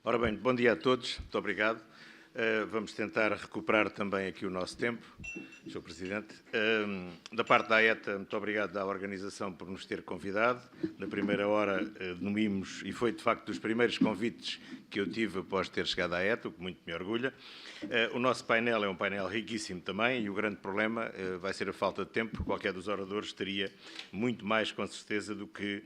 Ora bem, bom dia a todos, muito obrigado. Vamos tentar recuperar também aqui o nosso tempo, Sr. Presidente. Da parte da AETA, muito obrigado à organização por nos ter convidado. Na primeira hora nomimos, e foi de facto dos primeiros convites que eu tive após ter chegado à AETA, o que muito me orgulha. O nosso painel é um painel riquíssimo também e o grande problema vai ser a falta de tempo. Qualquer dos oradores teria muito mais, com certeza, do que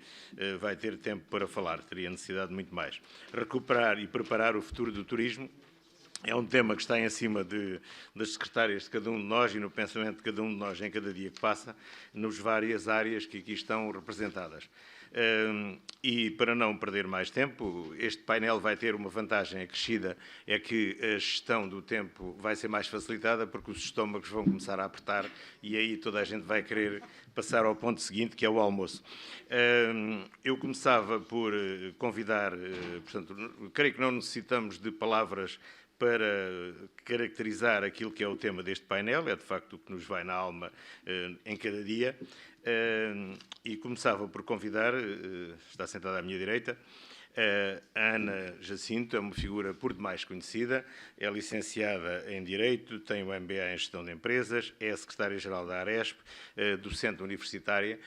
vai ter tempo para falar. Teria necessidade de muito mais. Recuperar e preparar o futuro do turismo é um tema que está em cima das secretárias de cada um de nós e no pensamento de cada um de nós em cada dia que passa, nas várias áreas que aqui estão representadas. E para não perder mais tempo, este painel vai ter uma vantagem acrescida, é que a gestão do tempo vai ser mais facilitada porque os estômagos vão começar a apertar e aí toda a gente vai querer passar ao ponto seguinte, que é o almoço. Eu começava por convidar, portanto, creio que não necessitamos de palavras para caracterizar aquilo que é o tema deste painel, é de facto o que nos vai na alma em cada dia, e começava por convidar, está sentada à minha direita, a Ana Jacinto, é uma figura por demais conhecida, é licenciada em Direito, tem o MBA em Gestão de Empresas, é a secretária-geral da Aresp, docente universitária,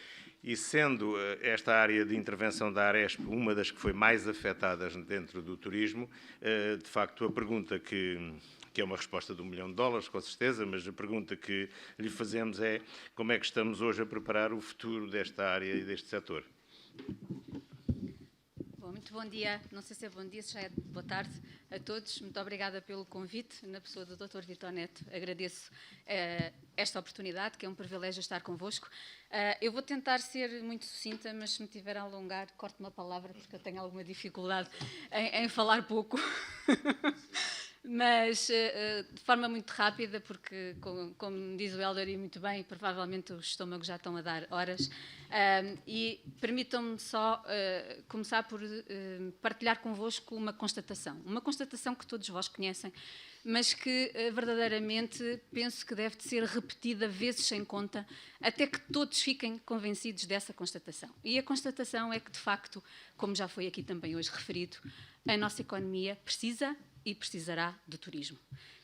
e sendo esta área de intervenção da Aresp uma das que foi mais afetadas dentro do turismo, de facto a pergunta que é uma resposta de $1 milhão, com certeza, mas a pergunta que lhe fazemos é como é que estamos hoje a preparar o futuro desta área e deste setor? Muito bom dia, não sei se é bom dia, se já é boa tarde a todos. Muito obrigada pelo convite, na pessoa do Dr. Vítor Neto. Agradeço esta oportunidade, que é um privilégio estar convosco. Eu vou tentar ser muito sucinta, mas se me tiver a alongar, corto uma palavra, porque eu tenho alguma dificuldade em falar pouco. Mas de forma muito rápida, porque, como diz o Hélder e muito bem, provavelmente os estômagos já estão a dar horas. E permitam-me só começar por partilhar convosco uma constatação que todos vós conhecem, mas que verdadeiramente penso que deve de ser repetida vezes sem conta, até que todos fiquem convencidos dessa constatação. E a constatação é que, de facto, como já foi aqui também hoje referido, a nossa economia precisa e precisará do turismo.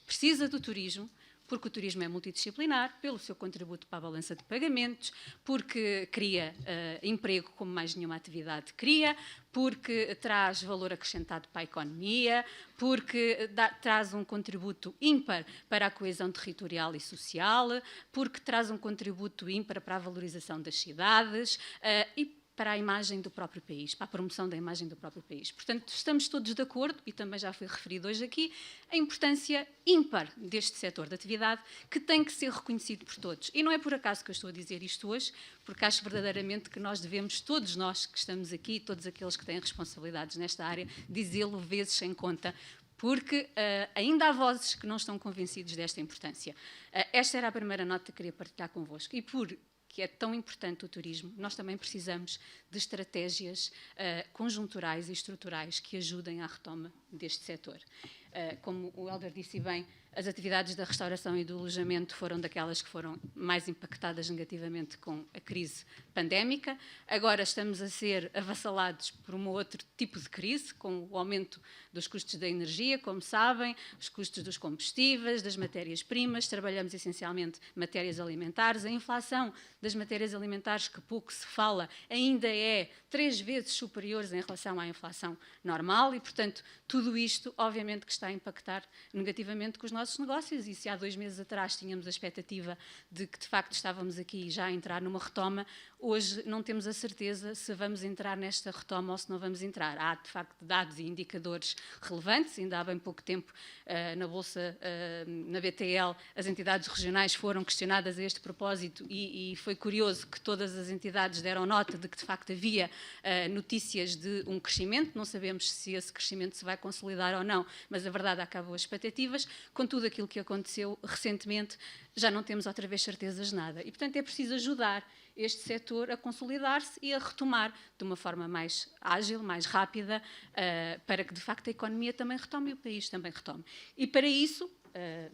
Precisa do turismo porque o turismo é multidisciplinar, pelo seu contributo para a balança de pagamentos, porque cria emprego como mais nenhuma atividade cria, porque traz valor acrescentado para a economia, porque traz um contributo ímpar para a coesão territorial e social, porque traz um contributo ímpar para a valorização das cidades e para a imagem do próprio país, para a promoção da imagem do próprio país. Portanto, estamos todos de acordo, e também já foi referido hoje aqui, a importância ímpar deste setor de atividade, que tem que ser reconhecido por todos. E não é por acaso que eu estou a dizer isto hoje, porque acho verdadeiramente que nós devemos, todos nós que estamos aqui, todos aqueles que têm responsabilidades nesta área, dizê-lo vezes sem conta, porque ainda há vozes que não estão convencidos desta importância. Esta era a primeira nota que queria partilhar convosco. E que é tão importante o turismo, nós também precisamos de estratégias conjunturais e estruturais que ajudem à retoma deste setor. Como o Hélder disse bem, as atividades da restauração e do alojamento foram daquelas que foram mais impactadas negativamente com a crise pandémica. Agora estamos a ser avassalados por um outro tipo de crise, com o aumento dos custos da energia, como sabem, os custos dos combustíveis, das matérias-primas, trabalhamos essencialmente matérias alimentares, a inflação das matérias alimentares, que pouco se fala, ainda é 3 vezes superior em relação à inflação normal e, portanto, tudo isto, obviamente, que está a impactar negativamente com os nossos negócios, e se há 2 meses atrás tínhamos a expectativa de que, de facto, estávamos aqui já a entrar numa retoma, hoje não temos a certeza se vamos entrar nesta retoma ou se não vamos entrar. Há, de facto, dados e indicadores relevantes, ainda há bem pouco tempo na Bolsa, na BTL, as entidades regionais foram questionadas a este propósito e foi curioso que todas as entidades deram nota de que, de facto, havia notícias de um crescimento, não sabemos se esse crescimento se vai consolidar ou não, mas a verdade acabou as expectativas. Com tudo aquilo que aconteceu recentemente, já não temos outra vez certezas de nada. E, portanto, é preciso ajudar este setor a consolidar-se e a retomar de uma forma mais ágil, mais rápida, para que, de facto, a economia também retome e o país também retome. E, para isso,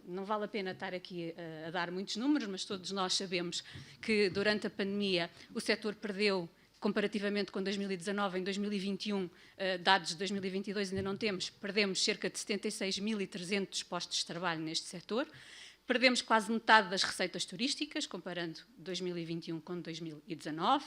não vale a pena estar aqui a dar muitos números, mas todos nós sabemos que, durante a pandemia, o setor perdeu comparativamente com 2019, em 2021, dados de 2022 ainda não temos, perdemos cerca de 76.300 postos de trabalho neste setor. Perdemos quase metade das receitas turísticas, comparando 2021 com 2019.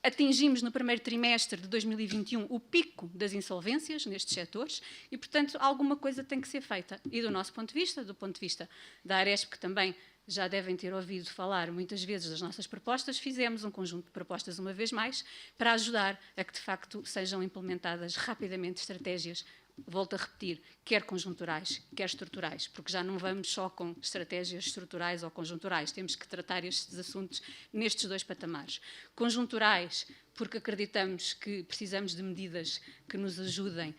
Atingimos no primeiro trimestre de 2021 o pico das insolvências nestes setores e, portanto, alguma coisa tem que ser feita. E do nosso ponto de vista, do ponto de vista da Aresp, que também já devem ter ouvido falar muitas vezes das nossas propostas, fizemos um conjunto de propostas uma vez mais para ajudar a que, de facto, sejam implementadas rapidamente estratégias, volto a repetir, quer conjunturais, quer estruturais, porque já não vamos só com estratégias estruturais ou conjunturais, temos que tratar estes assuntos nestes dois patamares. Conjunturais, porque acreditamos que precisamos de medidas que nos ajudem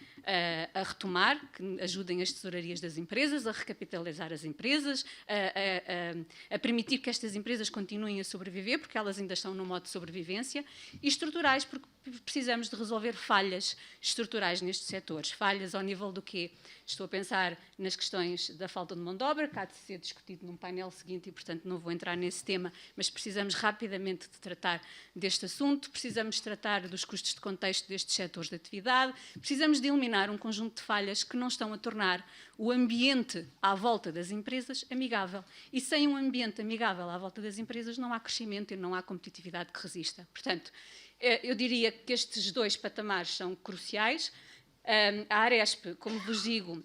a retomar, que ajudem as tesourarias das empresas, a recapitalizar as empresas, a permitir que estas empresas continuem a sobreviver, porque elas ainda estão no modo de sobrevivência, e estruturais, porque precisamos de resolver falhas estruturais nestes setores. Falhas ao nível do quê? Estou a pensar nas questões da falta de mão de obra, que há de ser discutido num painel seguinte e, portanto, não vou entrar nesse tema, mas precisamos rapidamente de tratar deste assunto, precisamos tratar dos custos de contexto destes setores de atividade, precisamos de eliminar um conjunto de falhas que não estão a tornar o ambiente à volta das empresas amigável. E sem um ambiente amigável à volta das empresas não há crescimento e não há competitividade que resista. Portanto, eu diria que estes dois patamares são cruciais. A Aresp, como vos digo,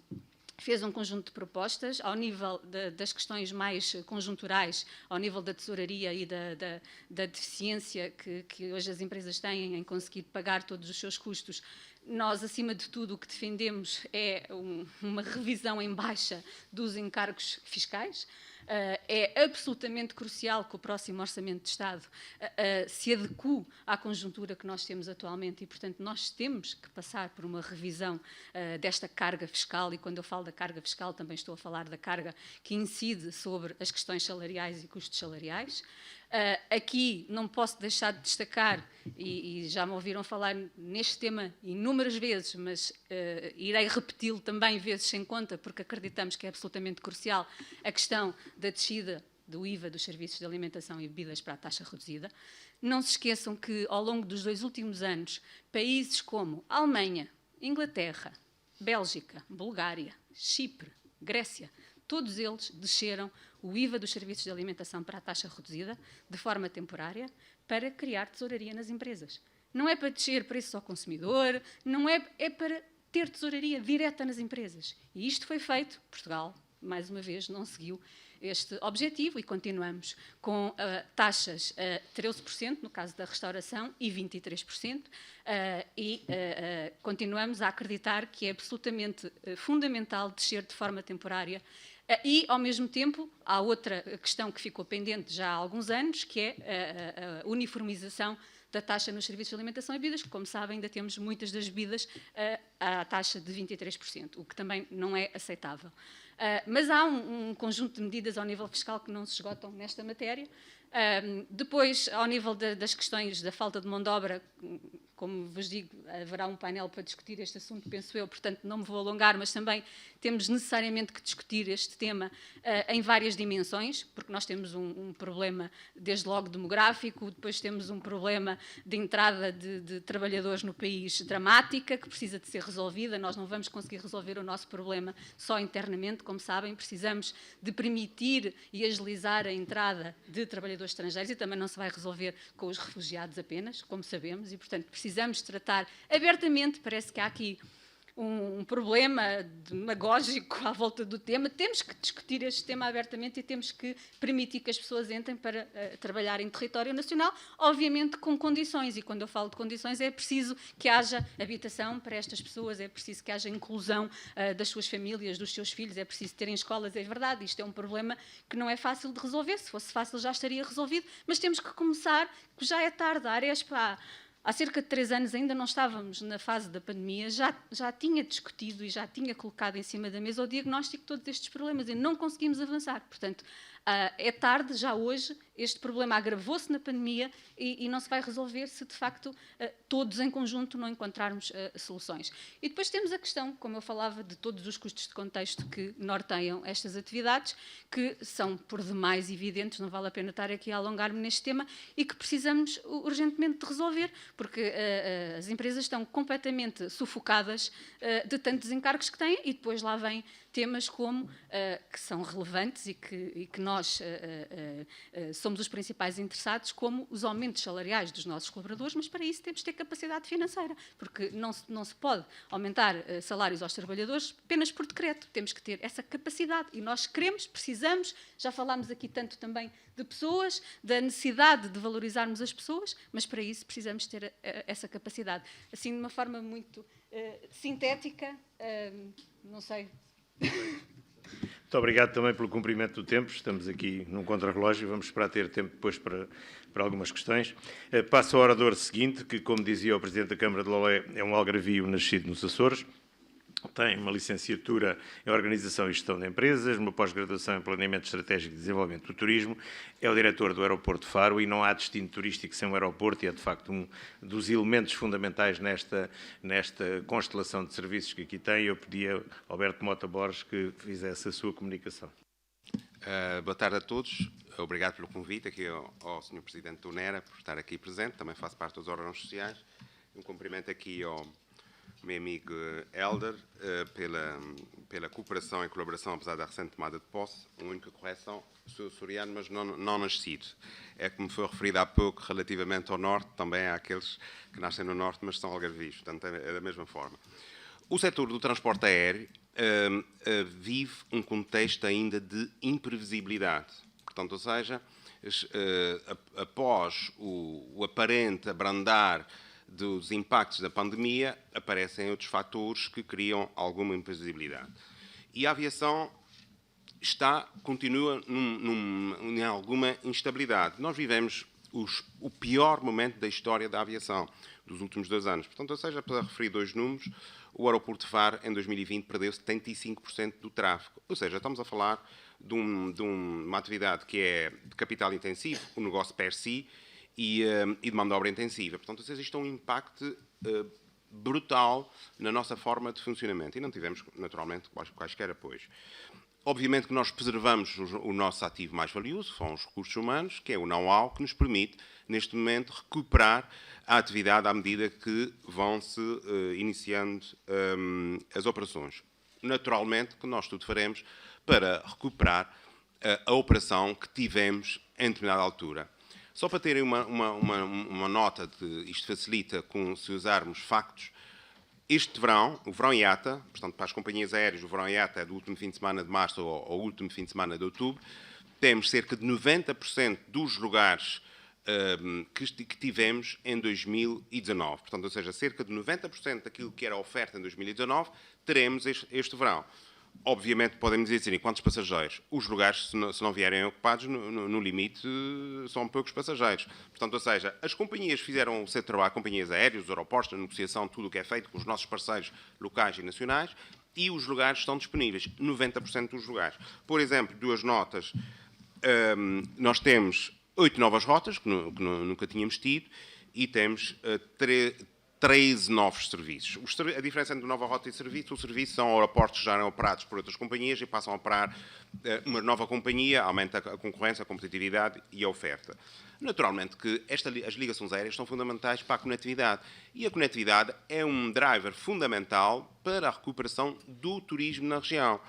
fez um conjunto de propostas ao nível das questões mais conjunturais, ao nível da tesouraria e da deficiência que hoje as empresas têm em conseguir pagar todos os seus custos. Nós, acima de tudo, o que defendemos é uma revisão em baixa dos encargos fiscais. É absolutamente crucial que o próximo Orçamento de Estado se adeque à conjuntura que nós temos atualmente e, portanto, nós temos que passar por uma revisão desta carga fiscal, e quando eu falo da carga fiscal também estou a falar da carga que incide sobre as questões salariais e custos salariais. Aqui não posso deixar de destacar, e já me ouviram falar neste tema inúmeras vezes, mas irei repeti-lo também vezes sem conta, porque acreditamos que é absolutamente crucial, a questão da descida do IVA dos serviços de alimentação e bebidas para a taxa reduzida. Não se esqueçam que, ao longo dos 2 últimos anos, países como Alemanha, Inglaterra, Bélgica, Bulgária, Chipre, Grécia, todos eles desceram o IVA dos serviços de alimentação para a taxa reduzida, de forma temporária, para criar tesouraria nas empresas. Não é para descer preços ao consumidor, não é para ter tesouraria direta nas empresas. E isto foi feito. Portugal, mais uma vez, não seguiu este objetivo e continuamos com taxas 13%, no caso da restauração, e 23%, continuamos a acreditar que é absolutamente fundamental descer de forma temporária. E, ao mesmo tempo, há outra questão que ficou pendente já há alguns anos, que é a uniformização da taxa nos serviços de alimentação e bebidas, que, como sabem, ainda temos muitas das bebidas à taxa de 23%, o que também não é aceitável. Mas há um conjunto de medidas ao nível fiscal que não se esgotam nesta matéria. Depois, ao nível das questões da falta de mão de obra, como vos digo, haverá um painel para discutir este assunto, penso eu, portanto não me vou alongar, mas também temos necessariamente que discutir este tema em várias dimensões, porque nós temos um problema, desde logo demográfico, depois temos um problema de entrada de trabalhadores no país dramática, que precisa de ser resolvida. Nós não vamos conseguir resolver o nosso problema só internamente, como sabem, precisamos de permitir e agilizar a entrada de trabalhadores estrangeiros, e também não se vai resolver com os refugiados apenas, como sabemos, e, portanto, precisamos tratar abertamente. Parece que há aqui um problema demagógico à volta do tema. Temos que discutir este tema abertamente e temos que permitir que as pessoas entrem para trabalhar em território nacional, obviamente com condições, e quando eu falo de condições é preciso que haja habitação para estas pessoas, é preciso que haja inclusão das suas famílias, dos seus filhos, é preciso terem escolas. É verdade, isto é um problema que não é fácil de resolver. Se fosse fácil já estaria resolvido, mas temos que começar, que já é tarde. A Aresp, há cerca de 3 anos, ainda não estávamos na fase da pandemia, já tinha discutido e já tinha colocado em cima da mesa o diagnóstico de todos estes problemas e não conseguimos avançar. Portanto, é tarde já hoje este problema agravou-se na pandemia e não se vai resolver se, de facto, todos em conjunto não encontrarmos soluções. E depois temos a questão, como eu falava, de todos os custos de contexto que norteiam estas atividades, que são por demais evidentes, não vale a pena estar aqui a alongar-me neste tema, e que precisamos urgentemente de resolver, porque as empresas estão completamente sufocadas de tantos encargos que têm, e depois lá vem temas como, que são relevantes e que nós somos os principais interessados, como os aumentos salariais dos nossos colaboradores, mas para isso temos de ter capacidade financeira, porque não se pode aumentar salários aos trabalhadores apenas por decreto, temos que ter essa capacidade e nós queremos, precisamos, já falámos aqui tanto também de pessoas, da necessidade de valorizarmos as pessoas, mas para isso precisamos ter essa capacidade. Assim, de uma forma muito sintética, não sei. Muito obrigado também pelo cumprimento do tempo. Estamos aqui num contrarrelógio e vamos esperar ter tempo depois para algumas questões. Passo ao orador seguinte, que, como dizia o Presidente da Câmara de Lolé, é um algarvio nascido nos Açores. Tem uma licenciatura em Organização e Gestão de Empresas, uma pós-graduação em Planeamento Estratégico e Desenvolvimento do Turismo, é o diretor do Aeroporto de Faro e não há destino turístico sem o aeroporto e é, de facto, um dos elementos fundamentais nesta constelação de serviços que aqui tem. Eu pedi a Alberto Mota Borges que fizesse a sua comunicação. Boa tarde a todos. Obrigado pelo convite aqui ao Sr. Presidente do NERA por estar aqui presente. Também faço parte dos órgãos sociais. Um cumprimento aqui ao meu amigo Helder, pela cooperação e colaboração, apesar da recente tomada de posse. A única correção, sou açoriano, mas não nascido. É como foi referido há pouco, relativamente ao Norte, também há aqueles que nascem no Norte, mas são algarvios, portanto é da mesma forma. O setor do transporte aéreo vive um contexto ainda de imprevisibilidade. Portanto, ou seja, após o aparente abrandar dos impactos da pandemia, aparecem outros fatores que criam alguma imprevisibilidade. E a aviação continua em alguma instabilidade. Nós vivemos o pior momento da história da aviação dos últimos 2 anos. Portanto, ou seja, para referir 2 números, o aeroporto de Faro, em 2020, perdeu 75% do tráfego. Ou seja, estamos a falar de uma atividade que é de capital intensivo, o negócio per si, e de mão de obra intensiva. Portanto, isto é um impacto brutal na nossa forma de funcionamento. E não tivemos, naturalmente, quaisquer apoios. Obviamente que nós preservamos o nosso ativo mais valioso, são os recursos humanos, que é o know-how que nos permite, neste momento, recuperar a atividade à medida que vão-se iniciando as operações. Naturalmente que nós tudo faremos para recuperar a operação que tivemos em determinada altura. Só para terem uma nota de isto facilita se usarmos factos. Este verão, o verão IATA, portanto, para as companhias aéreas, o verão IATA é do último fim de semana de março ao último fim de semana de outubro, temos cerca de 90% dos lugares que tivemos em 2019. Portanto, ou seja, cerca de 90% daquilo que era a oferta em 2019, teremos este verão. Obviamente, podem dizer assim, quantos passageiros? Os lugares, se não vierem ocupados, no limite, são poucos passageiros. Portanto, ou seja, as companhias fizeram o seu trabalho, companhias aéreas, os aeroportos, a negociação, tudo o que é feito com os nossos parceiros locais e nacionais, e os lugares estão disponíveis, 90% dos lugares. Por exemplo, 2 notas, nós temos 8 novas rotas, que nunca tínhamos tido, e temos 13 novos serviços. A diferença entre nova rota e serviço, o serviço são aeroportos que já eram operados por outras companhias e passam a operar uma nova companhia, aumenta a concorrência, a competitividade e a oferta. Naturalmente que as ligações aéreas são fundamentais para a conectividade e a conectividade é um driver fundamental para a recuperação do turismo na região.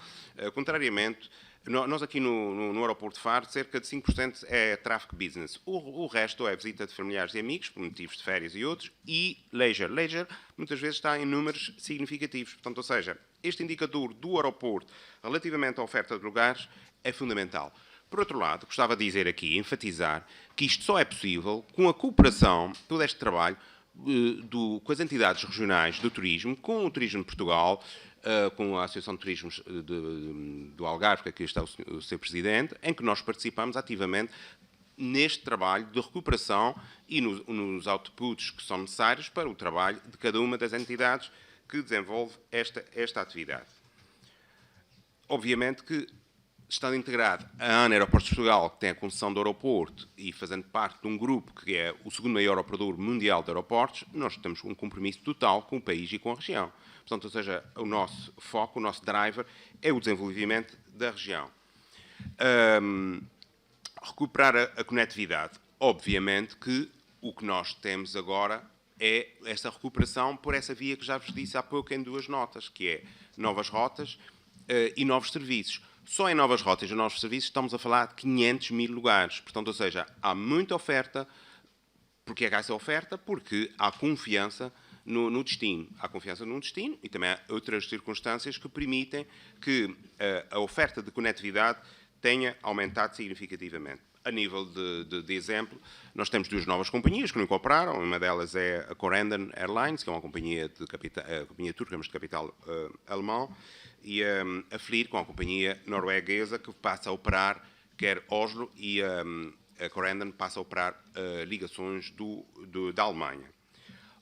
Contrariamente, nós aqui no aeroporto de Faro, cerca de 5% é tráfego business. O resto é visita de familiares e amigos, por motivos de férias e outros, e leisure. Leisure, muitas vezes, está em números significativos. Portanto, ou seja, este indicador do aeroporto, relativamente à oferta de lugares, é fundamental. Por outro lado, gostava de dizer aqui, enfatizar, que isto só é possível com a cooperação, todo este trabalho, com as entidades regionais do turismo, com o Turismo de Portugal, com a Associação de Turismos do Algarve, que aqui está o seu Presidente, em que nós participamos ativamente neste trabalho de recuperação e nos outputs que são necessários para o trabalho de cada uma das entidades que desenvolve esta atividade. Obviamente que estando integrado a ANA Aeroportos de Portugal, que tem a concessão do aeroporto, e fazendo parte de um grupo que é o segundo maior operador mundial de aeroportos, nós temos um compromisso total com o país e com a região. Portanto, ou seja, o nosso foco, o nosso driver, é o desenvolvimento da região. Recuperar a conectividade. Obviamente que o que nós temos agora é esta recuperação por essa via que já vos disse há pouco em 2 notas, que é novas rotas e novos serviços. Só em novas rotas e novos serviços estamos a falar de 500 mil lugares. Portanto, ou seja, há muita oferta. Porquê é que há essa oferta? Porque há confiança no destino. Há confiança no destino e também há outras circunstâncias que permitem que a oferta de conectividade tenha aumentado significativamente. A nível de exemplo, nós temos 2 novas companhias que não incorporaram. Uma delas é a Corendon Airlines, que é uma companhia turca, mas de capital alemão, e a FLIR, com a companhia norueguesa, que passa a operar quer Oslo, e a Corendon passa a operar ligações da Alemanha.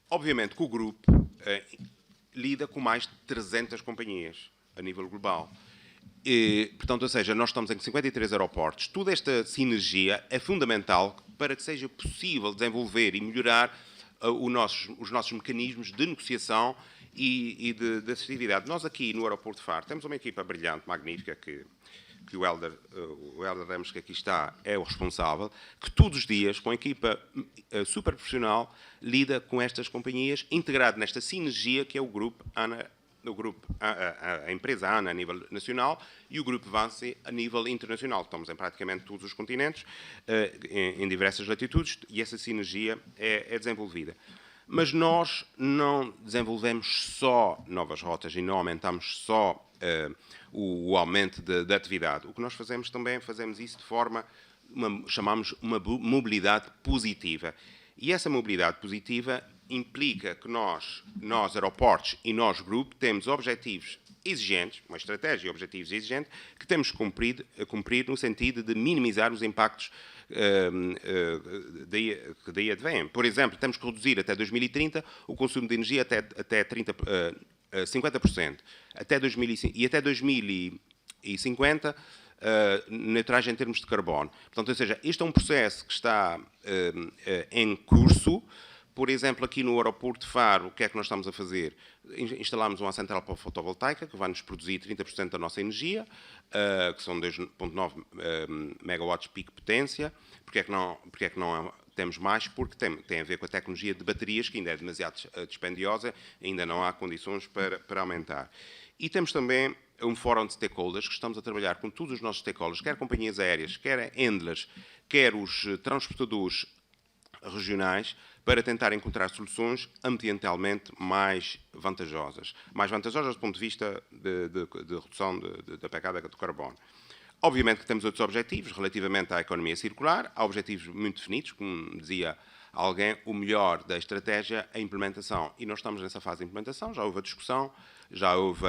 Obviamente que o grupo lida com mais de 300 companhias a nível global. E, portanto, ou seja, nós estamos em 53 aeroportos. Toda esta sinergia é fundamental para que seja possível desenvolver e melhorar os nossos mecanismos de negociação e de assertividade. Nós aqui no aeroporto de Faro temos uma equipa brilhante, magnífica, que o Helder Ramos, que aqui está, é o responsável, que todos os dias, com a equipa super profissional, lida com estas companhias, integrado nesta sinergia que é o grupo ANA, a empresa ANA a nível nacional e o grupo Vinci a nível internacional. Estamos em praticamente todos os continentes, em diversas latitudes, e essa sinergia é desenvolvida. Mas nós não desenvolvemos só novas rotas e não aumentamos só o aumento da atividade. O que nós fazemos também, fazemos isso de forma, chamamos uma mobilidade positiva. E essa mobilidade positiva implica que nós aeroportos e nós, grupo, temos objetivos exigentes, uma estratégia e objetivos exigentes, que temos que cumprir no sentido de minimizar os impactos que daí advêm. Por exemplo, temos que reduzir até 2030 o consumo de energia até 50%. E até 2050, neutragem em termos de carbono. Portanto, ou seja, este é um processo que está em curso. Por exemplo, aqui no aeroporto de Faro, o que é que nós estamos a fazer? Instalamos uma central fotovoltaica que vai nos produzir 30% da nossa energia, que são 2,9 megawatts pico potência. Porquê é que não temos mais? Porque tem a ver com a tecnologia de baterias, que ainda é demasiado dispendiosa, ainda não há condições para aumentar. E temos também um fórum de stakeholders, que estamos a trabalhar com todos os nossos stakeholders, quer companhias aéreas, quer handlers, quer os transportadores regionais, para tentar encontrar soluções ambientalmente mais vantajosas. Mais vantajosas do ponto de vista de redução da pegada do carbono. Obviamente que temos outros objetivos relativamente à economia circular. Há objetivos muito definidos, como dizia alguém, o melhor da estratégia é a implementação. E nós estamos nessa fase de implementação, já houve a discussão, já houve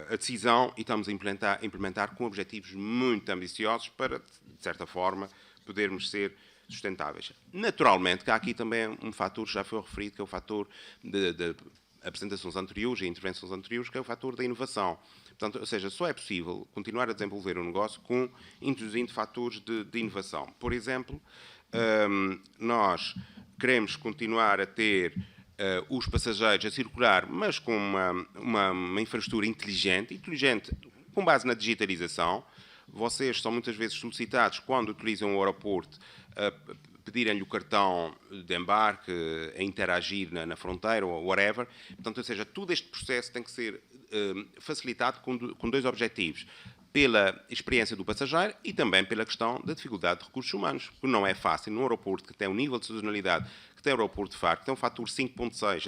a decisão e estamos a implementar com objetivos muito ambiciosos para, de certa forma, podermos ser sustentáveis. Naturalmente, que há aqui também um fator, já foi referido, que é o fator de apresentações anteriores e intervenções anteriores, que é o fator da inovação. Portanto, ou seja, só é possível continuar a desenvolver um negócio introduzindo fatores de inovação. Por exemplo, nós queremos continuar a ter os passageiros a circular, mas com uma infraestrutura inteligente com base na digitalização. Vocês são muitas vezes solicitados, quando utilizam o aeroporto, a pedirem-lhe o cartão de embarque, a interagir na fronteira ou whatever. Portanto, ou seja, todo este processo tem que ser facilitado com 2 objetivos. Pela experiência do passageiro e também pela questão da dificuldade de recursos humanos. Porque não é fácil, num aeroporto que tem um nível de sazonalidade, que tem o aeroporto de Faro, que tem um fator 5.6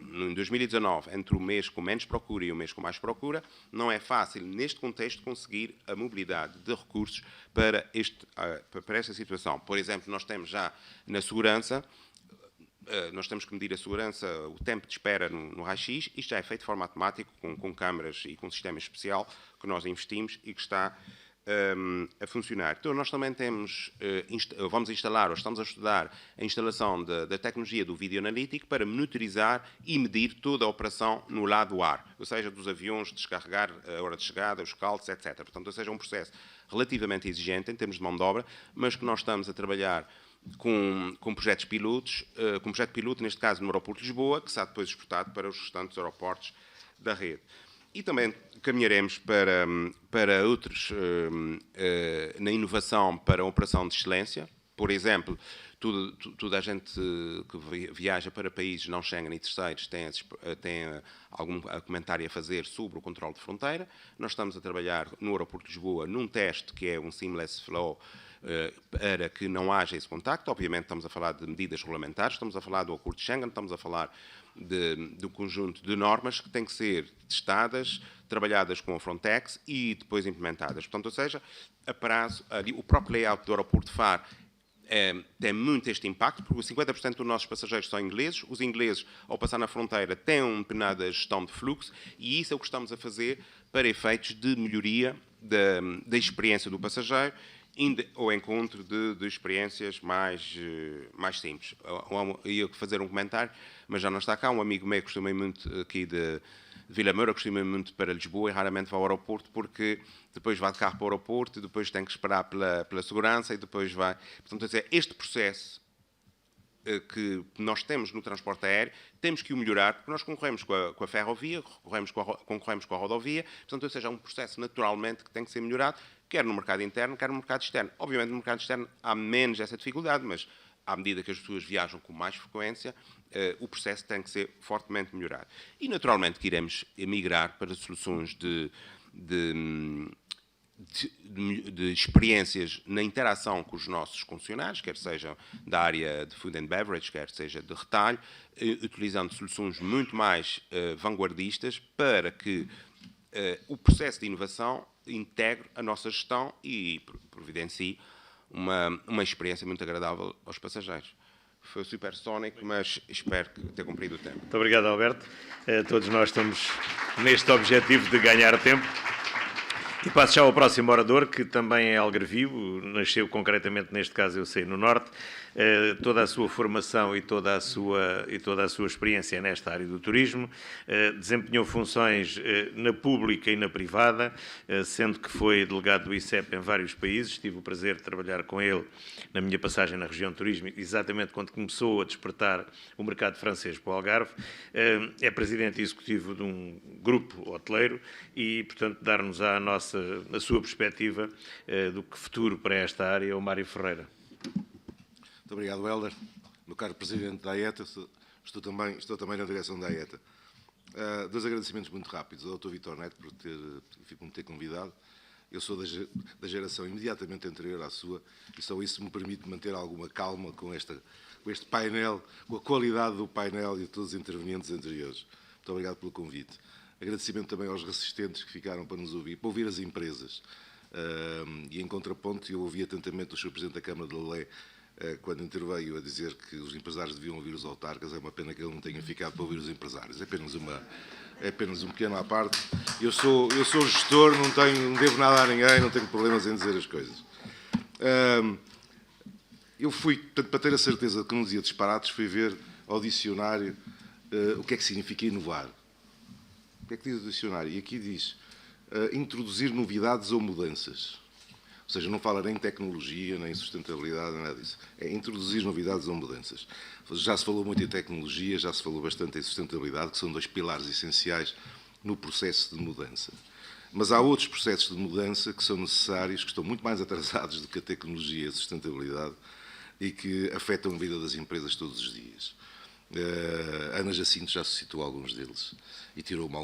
em 2019, entre o mês com menos procura e o mês com mais procura, não é fácil, neste contexto, conseguir a mobilidade de recursos para esta situação. Por exemplo, nós temos já na segurança, nós temos que medir a segurança, o tempo de espera no raio-x. Isto já é feito de forma automática, com câmaras e com um sistema especial que nós investimos e que está a funcionar. Então, nós também vamos instalar, ou estamos a estudar, a instalação da tecnologia do vídeo analítico para monitorizar e medir toda a operação no lado ar, ou seja, dos aviões, descarregar a hora de chegada, os calços, etc. Portanto, ou seja, é um processo relativamente exigente em termos de mão de obra, mas que nós estamos a trabalhar com projetos pilotos, com um projeto piloto, neste caso no aeroporto de Lisboa, que será depois exportado para os restantes aeroportos da rede. E também caminharemos para outros, na inovação para a operação de excelência. Por exemplo, toda a gente que viaja para países não Schengen e terceiros tem algum comentário a fazer sobre o controle de fronteira. Nós estamos a trabalhar no aeroporto de Lisboa num teste que é um seamless flow, para que não haja esse contacto. Obviamente estamos a falar de medidas regulamentares, estamos a falar do acordo de Schengen, estamos a falar do conjunto de normas que têm que ser testadas, trabalhadas com a Frontex e depois implementadas. Portanto, ou seja, a prazo, o próprio layout do aeroporto de Faro tem muito este impacto, porque 50% dos nossos passageiros são ingleses. Os ingleses, ao passar na fronteira, têm uma determinada gestão de fluxo e isso é o que estamos a fazer para efeitos de melhoria da experiência do passageiro ao encontro de experiências mais simples. Eu ia fazer um comentário, mas já não está cá. Um amigo meu costuma ir muito aqui de Vila Moura, costuma ir muito para Lisboa e raramente vai ao aeroporto, porque depois vai de carro para o aeroporto e depois tem que esperar pela segurança e depois vai... Portanto, este processo que nós temos no transporte aéreo, temos que o melhorar, porque nós concorremos com a ferrovia, concorremos com a rodovia, portanto, ou seja, é um processo naturalmente que tem que ser melhorado, quer no mercado interno, quer no mercado externo. Obviamente, no mercado externo há menos essa dificuldade, mas à medida que as pessoas viajam com mais frequência, o processo tem que ser fortemente melhorado. E, naturalmente, que iremos migrar para soluções de experiências na interação com os nossos concessionários, quer sejam da área de food and beverage, quer seja de retalho, utilizando soluções muito mais vanguardistas para que o processo de inovação integre a nossa gestão e providencie uma experiência muito agradável aos passageiros. Foi supersónico, mas espero ter cumprido o tempo. Muito obrigado, Alberto. Todos nós estamos neste objetivo de ganhar tempo. E passo já ao próximo orador, que também é algarvio, nasceu concretamente, neste caso, eu sei, no Norte. Toda a sua formação e toda a sua experiência nesta área do turismo, desempenhou funções na pública e na privada, sendo que foi delegado do ICEP em vários países. Tive o prazer de trabalhar com ele na minha passagem na região de turismo, exatamente quando começou a despertar o mercado francês para o Algarve. É presidente executivo de um grupo hoteleiro e, portanto, dar-nos a sua perspectiva do que futuro para esta área, o Mário Ferreira. Muito obrigado, Helder. Meu caro Presidente da AETA, estou também na direção da AETA. Dois agradecimentos muito rápidos ao Dr. Vítor Neto por me ter convidado. Eu sou da geração imediatamente anterior à sua e só isso me permite manter alguma calma com este painel, com a qualidade do painel e de todos os intervenientes anteriores. Muito obrigado pelo convite. Agradecimento também aos assistentes que ficaram para nos ouvir, para ouvir as empresas. E em contraponto, eu ouvi atentamente o Sr. Presidente da Câmara de Lelé, quando interveio a dizer que os empresários deviam ouvir os autarcas. É uma pena que ele não tenha ficado para ouvir os empresários. É apenas um pequeno à parte. Eu sou gestor, não devo nada a ninguém, não tenho problemas em dizer as coisas. Eu fui, para ter a certeza de que não dizia disparates, fui ver ao dicionário o que é que significa inovar. O que é que diz o dicionário? E aqui diz introduzir novidades ou mudanças. Ou seja, não fala nem em tecnologia, nem em sustentabilidade, nem nada disso. É introduzir novidades ou mudanças. Já se falou muito em tecnologia, já se falou bastante em sustentabilidade, que são dois pilares essenciais no processo de mudança. Mas há outros processos de mudança que são necessários, que estão muito mais atrasados do que a tecnologia e a sustentabilidade e que afetam a vida das empresas todos os dias. A Ana Jacinto já suscitou alguns deles e tirou-me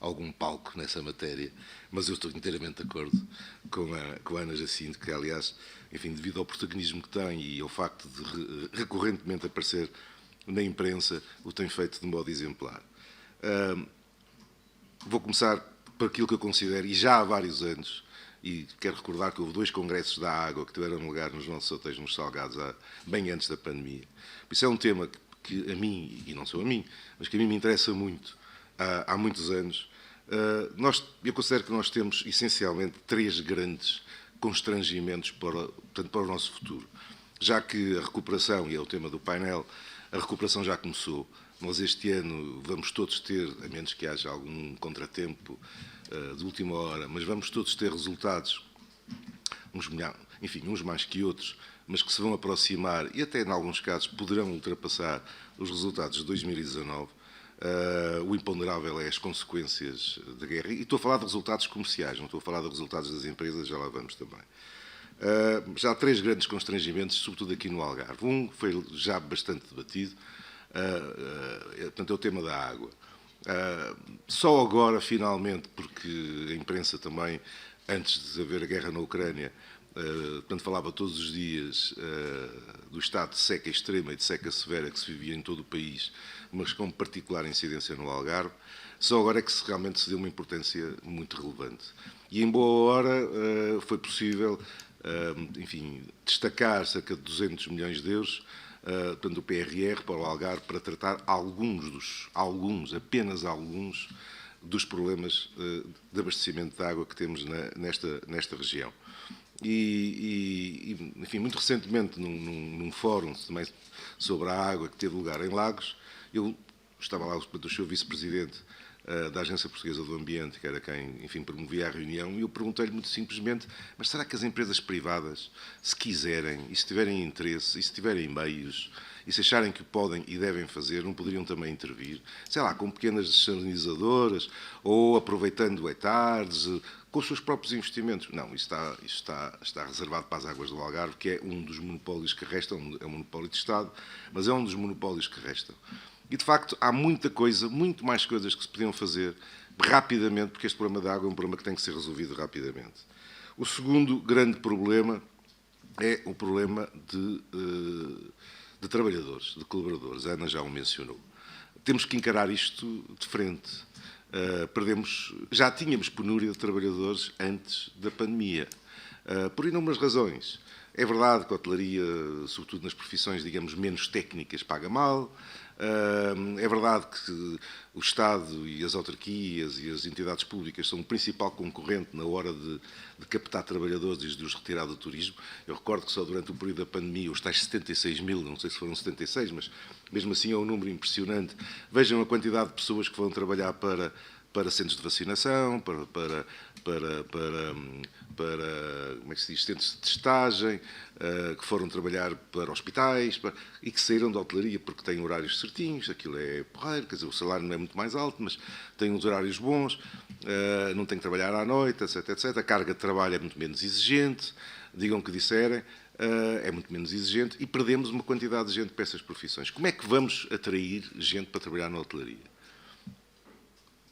algum palco nessa matéria, mas eu estou inteiramente de acordo com a Ana Jacinto, que, aliás, enfim, devido ao protagonismo que tem e ao facto de recorrentemente aparecer na imprensa, o tem feito de modo exemplar. Vou começar por aquilo que eu considero, e já há vários anos, e quero recordar que houve 2 congressos da água que tiveram lugar nos nossos hotéis nos Salgados bem antes da pandemia. Isso é um tema que a mim, e não só a mim, mas que a mim me interessa muito há muitos anos, Eu considero que nós temos, essencialmente, 3 grandes constrangimentos portanto, para o nosso futuro. Já que a recuperação, e é o tema do painel, a recuperação já começou. Nós este ano vamos todos ter, a menos que haja algum contratempo de última hora, mas vamos todos ter resultados, uns mais que outros, mas que se vão aproximar e até, em alguns casos, poderão ultrapassar os resultados de 2019. O imponderável é as consequências da guerra. E estou a falar de resultados comerciais, não estou a falar de resultados das empresas, já lá vamos também. Já há 3 grandes constrangimentos, sobretudo aqui no Algarve. Um foi já bastante debatido, portanto, é o tema da água. Só agora, finalmente, porque a imprensa também, antes de haver a guerra na Ucrânia, portanto, falava todos os dias do estado de seca extrema e de seca severa que se vivia em todo o país, mas com particular incidência no Algarve. Só agora é que realmente se deu uma importância muito relevante. E em boa hora foi possível, destacar cerca de 200 milhões de euros, portanto, do PRR para o Algarve, para tratar apenas alguns, dos problemas de abastecimento de água que temos nesta região. Muito recentemente, num fórum também sobre a água que teve lugar em Lagos, eu estava lá, o seu vice-presidente da Agência Portuguesa do Ambiente, que era quem, promovia a reunião, e eu perguntei-lhe muito simplesmente, mas será que as empresas privadas, se quiserem, e se tiverem interesse, e se tiverem meios, e se acharem que podem e devem fazer, não poderiam também intervir? Sei lá, com pequenas desalinizadoras, ou aproveitando hectares, com os seus próprios investimentos. Não, isso está reservado para as águas do Algarve, que é um dos monopólios que restam, é um monopólio de Estado, mas é um dos monopólios que restam. E, de facto, há muita coisa, muito mais coisas que se podiam fazer rapidamente, porque este problema da água é um problema que tem que ser resolvido rapidamente. O segundo grande problema é o problema de trabalhadores, de colaboradores. A Ana já o mencionou. Temos que encarar isto de frente. Já tínhamos penúria de trabalhadores antes da pandemia, por inúmeras razões. É verdade que a hotelaria, sobretudo nas profissões, digamos, menos técnicas, paga mal. É verdade que o Estado e as autarquias e as entidades públicas são o principal concorrente na hora de captar trabalhadores e de os retirar do turismo. Eu recordo que só durante o período da pandemia, os tais 76 mil, não sei se foram 76, mas mesmo assim é um número impressionante. Vejam a quantidade de pessoas que foram trabalhar para centros de vacinação, para como é que se diz, centros de testagem, que foram trabalhar para hospitais e que saíram da hotelaria porque têm horários certinhos, aquilo é porreiro, quer dizer, o salário não é muito mais alto, mas têm uns horários bons, não têm que trabalhar à noite, etc, etc. A carga de trabalho é muito menos exigente, digam o que disserem, é muito menos exigente e perdemos uma quantidade de gente para essas profissões. Como é que vamos atrair gente para trabalhar na hotelaria?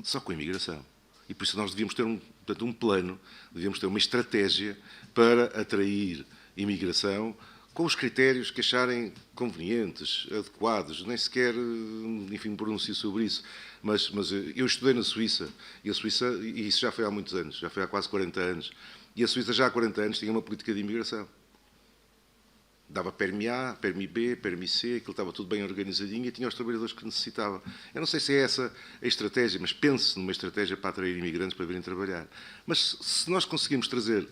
Só com a imigração. E por isso nós devíamos ter um plano, devíamos ter uma estratégia para atrair imigração com os critérios que acharem convenientes, adequados. Nem sequer, pronuncio sobre isso. Mas eu estudei na Suíça, e isso já foi há muitos anos, já foi há quase 40 anos, e a Suíça já há 40 anos tinha uma política de imigração. Dava permis A, permis B, permis C, aquilo estava tudo bem organizadinho e tinha os trabalhadores que necessitava. Eu não sei se é essa a estratégia, mas pense numa estratégia para atrair imigrantes para virem trabalhar. Mas se nós conseguimos trazer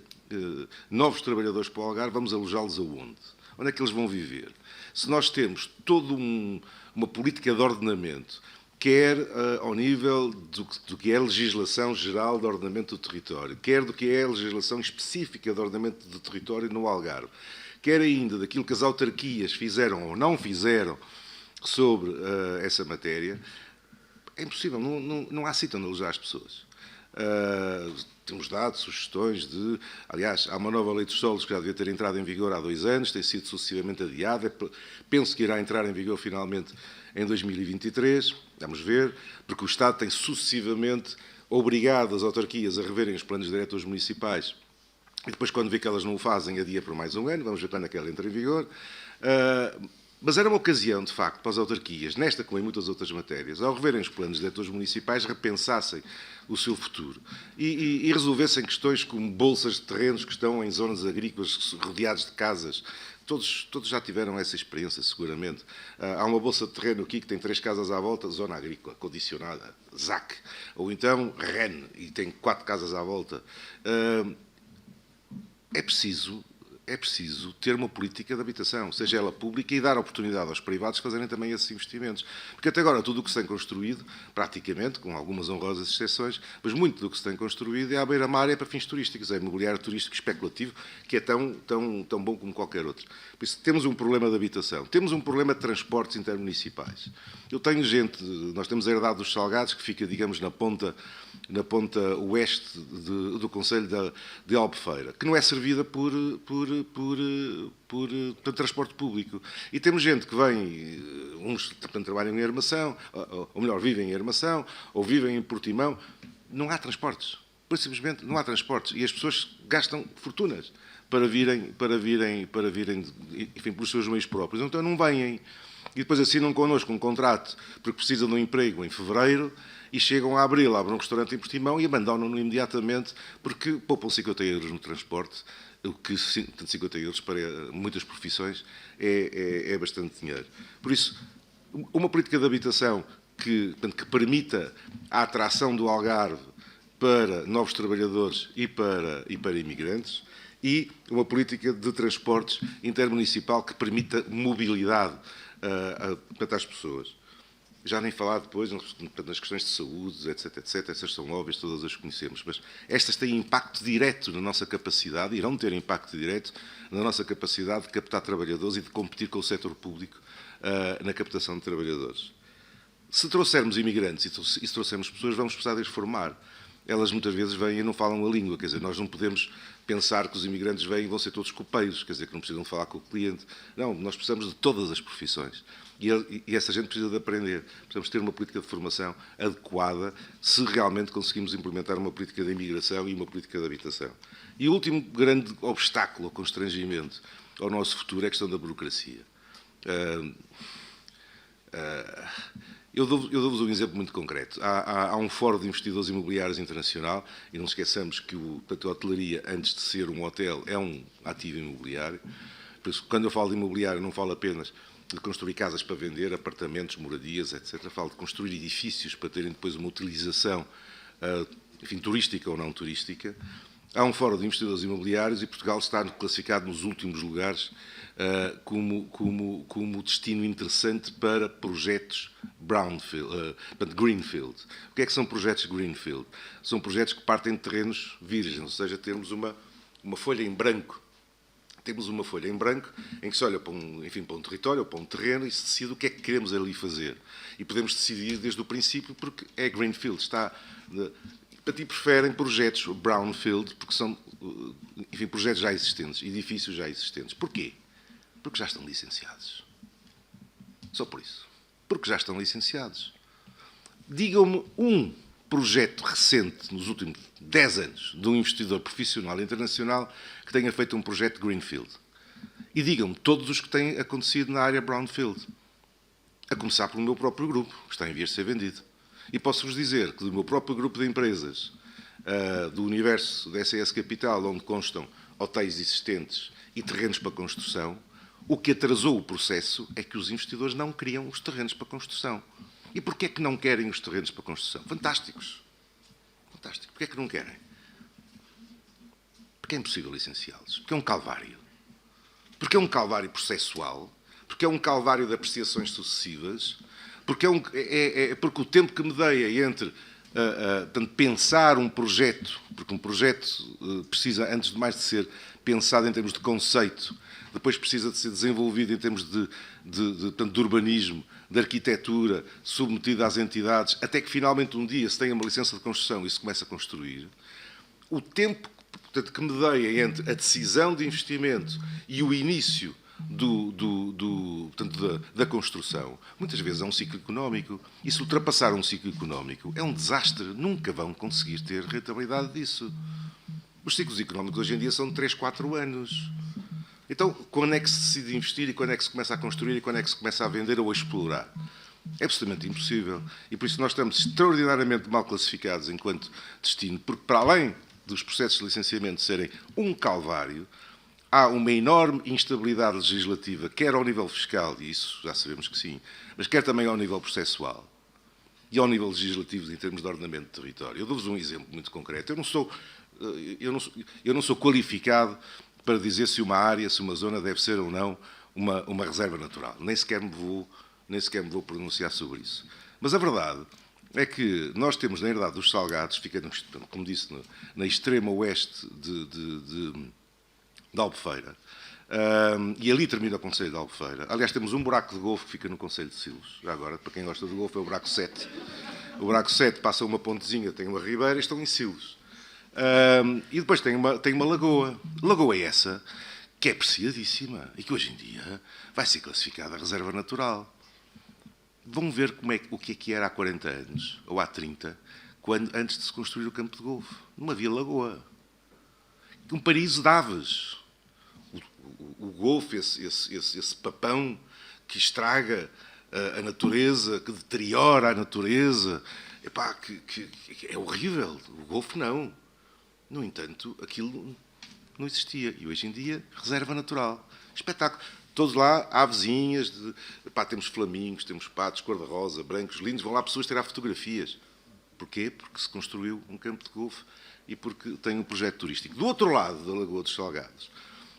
novos trabalhadores para o Algarve, vamos alojá-los aonde? Onde é que eles vão viver? Se nós temos toda uma política de ordenamento, quer ao nível do que é a legislação geral de ordenamento do território, quer do que é a legislação específica de ordenamento do território no Algarve, quer ainda daquilo que as autarquias fizeram ou não fizeram sobre essa matéria, é impossível, não há sítio onde alojar as pessoas. Temos dado sugestões aliás, há uma nova lei dos solos que já devia ter entrado em vigor há 2 anos, tem sido sucessivamente adiada, penso que irá entrar em vigor finalmente em 2023, vamos ver, porque o Estado tem sucessivamente obrigado as autarquias a reverem os planos diretores municipais. E depois, quando vê que elas não o fazem, adia por mais um ano, vamos ver quando é que ela entra em vigor. Mas era uma ocasião, de facto, para as autarquias, nesta como em muitas outras matérias, ao reverem os planos diretores municipais, repensassem o seu futuro e resolvessem questões como bolsas de terrenos que estão em zonas agrícolas rodeados de casas, todos já tiveram essa experiência, seguramente. Há uma bolsa de terreno aqui que tem 3 casas à volta, zona agrícola, condicionada, ZAC. Ou então REN, e tem 4 casas à volta. É preciso ter uma política de habitação, seja ela pública, e dar oportunidade aos privados fazerem também esses investimentos. Porque até agora tudo o que se tem construído, praticamente, com algumas honrosas exceções, mas muito do que se tem construído é à beira-mar, é para fins turísticos, é imobiliário turístico especulativo, que é tão bom como qualquer outro. Por isso, temos um problema de habitação, temos um problema de transportes intermunicipais. Eu tenho gente, nós temos a herdade dos Salgados, que fica, digamos, na ponta oeste do concelho de Albufeira, que não é servida por transporte público. E temos gente que vem, uns trabalham em Armação, ou melhor, vivem em Armação, ou vivem em Portimão. Não há transportes. Pois simplesmente não há transportes. E as pessoas gastam fortunas para virem, enfim, pelos seus meios próprios. Então não vêm. E depois assinam connosco um contrato porque precisam de um emprego em fevereiro e chegam a abril, abrem um restaurante em Portimão e abandonam-no imediatamente porque poupam 50 euros no transporte, o que 50 euros para muitas profissões é bastante dinheiro. Por isso, uma política de habitação que permita a atração do Algarve para novos trabalhadores e para imigrantes, e uma política de transportes intermunicipal que permita mobilidade às pessoas. Já nem falar depois nas questões de saúde, etc, etc. Essas são óbvias, todas as conhecemos, mas estas têm impacto direto na nossa capacidade, irão ter impacto direto na nossa capacidade de captar trabalhadores e de competir com o setor público na captação de trabalhadores. Se trouxermos imigrantes e se trouxermos pessoas, vamos precisar de as formar. Elas muitas vezes vêm e não falam a língua, quer dizer, nós não podemos pensar que os imigrantes vêm e vão ser todos copeiros, quer dizer, que não precisam falar com o cliente. Não, nós precisamos de todas as profissões. E essa gente precisa de aprender. Precisamos ter uma política de formação adequada se realmente conseguimos implementar uma política de imigração e uma política de habitação. E o último grande obstáculo ou constrangimento ao nosso futuro é a questão da burocracia. Eu dou-vos um exemplo muito concreto. Há um fórum de investidores imobiliários internacional, e não esqueçamos que a hotelaria, antes de ser um hotel, é um ativo imobiliário. Por isso, quando eu falo de imobiliário, não falo apenas de construir casas para vender, apartamentos, moradias, etc. Falo de construir edifícios para terem depois uma utilização, enfim, turística ou não turística. Há um fórum de investidores imobiliários e Portugal está classificado nos últimos lugares como destino interessante para projetos Greenfield. O que é que são projetos Greenfield? São projetos que partem de terrenos virgens, ou seja, temos uma folha em branco. Temos uma folha em branco em que se olha para um território ou para um terreno e se decide o que é que queremos ali fazer. E podemos decidir desde o princípio porque é Greenfield. Para ti preferem projetos Brownfield porque são, enfim, projetos já existentes, edifícios já existentes. Porquê? Porque já estão licenciados. Só por isso. Porque já estão licenciados. Digam-me um projeto recente, nos últimos 10 anos, de um investidor profissional internacional que tenha feito um projeto Greenfield. E digam-me todos os que têm acontecido na área Brownfield. A começar pelo meu próprio grupo, que está em vias de ser vendido. E posso-vos dizer que do meu próprio grupo de empresas, do universo da SAS Capital, onde constam hotéis existentes e terrenos para construção, o que atrasou o processo é que os investidores não queriam os terrenos para construção. E porquê é que não querem os terrenos para construção? Fantásticos. Fantástico. Porquê é que não querem? Porque é impossível licenciá-los. Porque é um calvário. Porque é um calvário processual. Porque é um calvário de apreciações sucessivas. Porque, porque o tempo que me dei entre pensar um projeto, porque um projeto precisa, antes de mais, de ser pensado em termos de conceito, depois precisa de ser desenvolvido em termos de urbanismo, de arquitetura, submetido às entidades, até que finalmente um dia se tenha uma licença de construção e se começa a construir. O tempo, portanto, que me dei entre a decisão de investimento e o início da construção, muitas vezes é um ciclo económico. E se ultrapassar um ciclo económico é um desastre. Nunca vão conseguir ter rentabilidade disso. Os ciclos económicos hoje em dia são de 3, 4 anos. Então, quando é que se decide investir e quando é que se começa a construir e quando é que se começa a vender ou a explorar? É absolutamente impossível. E por isso nós estamos extraordinariamente mal classificados enquanto destino, porque para além dos processos de licenciamento serem um calvário, há uma enorme instabilidade legislativa, quer ao nível fiscal, e isso já sabemos que sim, mas quer também ao nível processual e ao nível legislativo em termos de ordenamento de território. Eu dou-vos um exemplo muito concreto. Eu não sou qualificado para dizer se uma área, se uma zona deve ser ou não uma reserva natural. Nem sequer me vou pronunciar sobre isso. Mas a verdade é que nós temos na herdade dos Salgados, fica, como disse, na extrema oeste de Albufeira, e ali termina o concelho de Albufeira. Aliás, temos um buraco de golfe que fica no concelho de Silos. Já agora, para quem gosta de golfe, é o buraco 7. O buraco 7 passa uma pontezinha, tem uma ribeira e estão em Silos. E depois tem uma lagoa. Lagoa essa que é apreciadíssima e que hoje em dia vai ser classificada a reserva natural. Vão ver o que era há 40 anos, ou há 30, antes de se construir o campo de golfe. Não havia lagoa. Um paraíso de aves. O golfe, esse papão que estraga a natureza, que deteriora a natureza, epá, que é horrível. O golfe não. No entanto, aquilo não existia. E hoje em dia, reserva natural. Espetáculo. Todos lá, avezinhas, temos flamingos, temos patos, cor-de-rosa, brancos, lindos. Vão lá pessoas tirar fotografias. Porquê? Porque se construiu um campo de golfe e porque tem um projeto turístico. Do outro lado da Lagoa dos Salgados,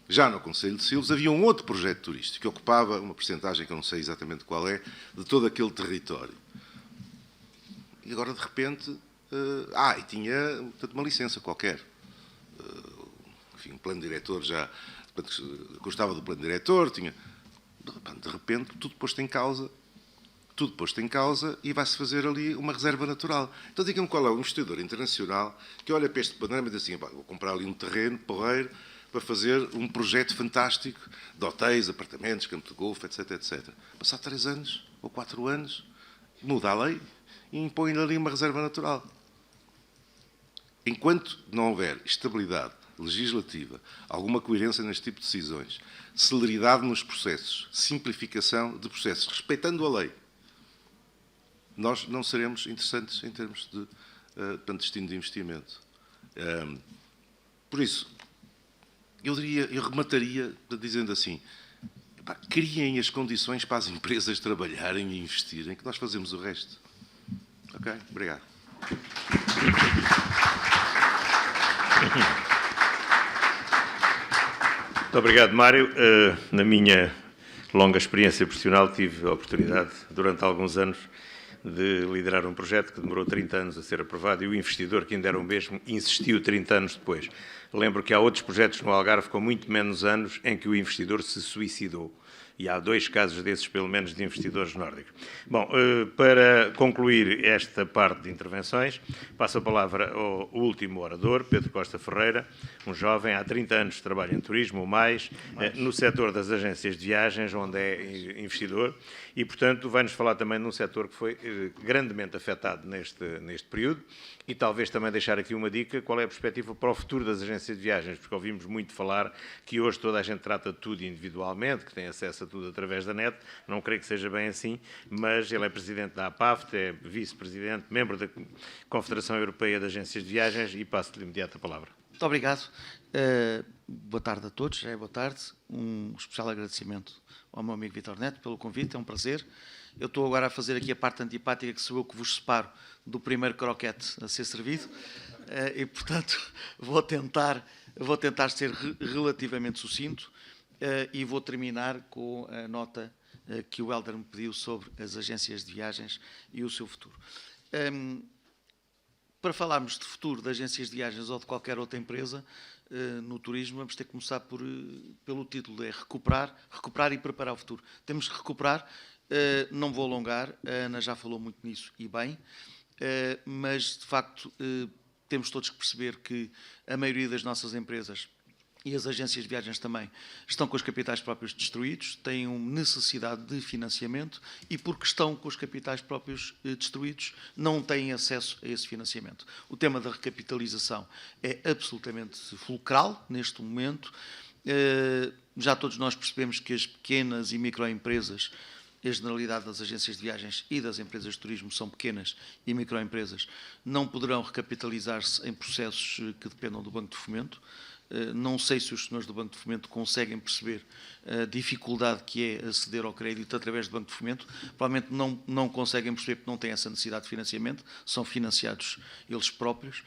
já no concelho de Silos, havia um outro projeto turístico que ocupava uma percentagem, que eu não sei exatamente qual é, de todo aquele território. E agora, de repente... e tinha, portanto, uma licença qualquer. Enfim, um plano diretor já... Gostava do plano diretor, tinha... De repente, tudo posto em causa e vai-se fazer ali uma reserva natural. Então, diga-me qual é o investidor internacional que olha para este panorama e diz assim, vou comprar ali um terreno porreiro para fazer um projeto fantástico de hotéis, apartamentos, campo de golfe, etc, etc. Passar 3 anos ou 4 anos, muda a lei e impõe ali uma reserva natural. Enquanto não houver estabilidade legislativa, alguma coerência neste tipo de decisões, celeridade nos processos, simplificação de processos, respeitando a lei, nós não seremos interessantes em termos de destino de investimento. Por isso, eu remataria dizendo assim, criem as condições para as empresas trabalharem e investirem, que nós fazemos o resto. Ok? Obrigado. Muito obrigado, Mário. Na minha longa experiência profissional, tive a oportunidade, durante alguns anos, de liderar um projeto que demorou 30 anos a ser aprovado e o investidor, que ainda era o mesmo, insistiu 30 anos depois. Lembro que há outros projetos no Algarve com muito menos anos em que o investidor se suicidou. E há 2 casos desses, pelo menos, de investidores nórdicos. Bom, para concluir esta parte de intervenções, passo a palavra ao último orador, Pedro Costa Ferreira, um jovem, há 30 anos trabalha em turismo ou mais, no setor das agências de viagens, onde é investidor, e, portanto, vai-nos falar também de um setor que foi grandemente afetado neste período, e talvez também deixar aqui uma dica, qual é a perspectiva para o futuro das agências de viagens, porque ouvimos muito falar que hoje toda a gente trata de tudo individualmente, que tem acesso a tudo através da net, não creio que seja bem assim, mas ele é presidente da APAFT, é vice-presidente, membro da Confederação Europeia de Agências de Viagens e passo-lhe imediato a palavra. Muito obrigado. Boa tarde a todos, boa tarde. Um especial agradecimento ao meu amigo Vítor Neto pelo convite, é um prazer. Eu estou agora a fazer aqui a parte antipática, que sou eu que vos separo do primeiro croquete a ser servido e, portanto, vou tentar ser relativamente sucinto e vou terminar com a nota que o Hélder me pediu sobre as agências de viagens e o seu futuro. Para falarmos de futuro de agências de viagens ou de qualquer outra empresa no turismo, vamos ter que começar pelo título, é recuperar e preparar o futuro. Temos que recuperar, não vou alongar, a Ana já falou muito nisso e bem, mas de facto temos todos que perceber que a maioria das nossas empresas e as agências de viagens também estão com os capitais próprios destruídos, têm necessidade de financiamento e, porque estão com os capitais próprios destruídos, não têm acesso a esse financiamento. O tema da recapitalização é absolutamente fulcral neste momento. Já todos nós percebemos que as pequenas e microempresas, a generalidade das agências de viagens e das empresas de turismo são pequenas e microempresas, não poderão recapitalizar-se em processos que dependam do Banco de Fomento. Não sei se os senhores do Banco de Fomento conseguem perceber a dificuldade que é aceder ao crédito através do Banco de Fomento. Provavelmente não conseguem perceber porque não têm essa necessidade de financiamento, são financiados eles próprios.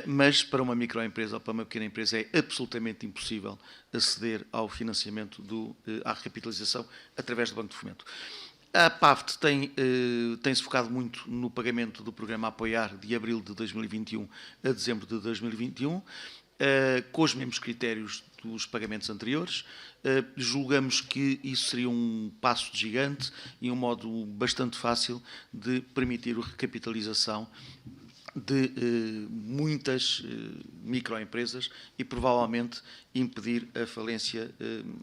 Mas para uma microempresa ou para uma pequena empresa é absolutamente impossível aceder ao financiamento, à recapitalização através do Banco de Fomento. A PAFT tem-se focado muito no pagamento do programa Apoiar de abril de 2021 a dezembro de 2021, com os mesmos critérios dos pagamentos anteriores. Julgamos que isso seria um passo de gigante e um modo bastante fácil de permitir a recapitalização de muitas microempresas e provavelmente impedir a falência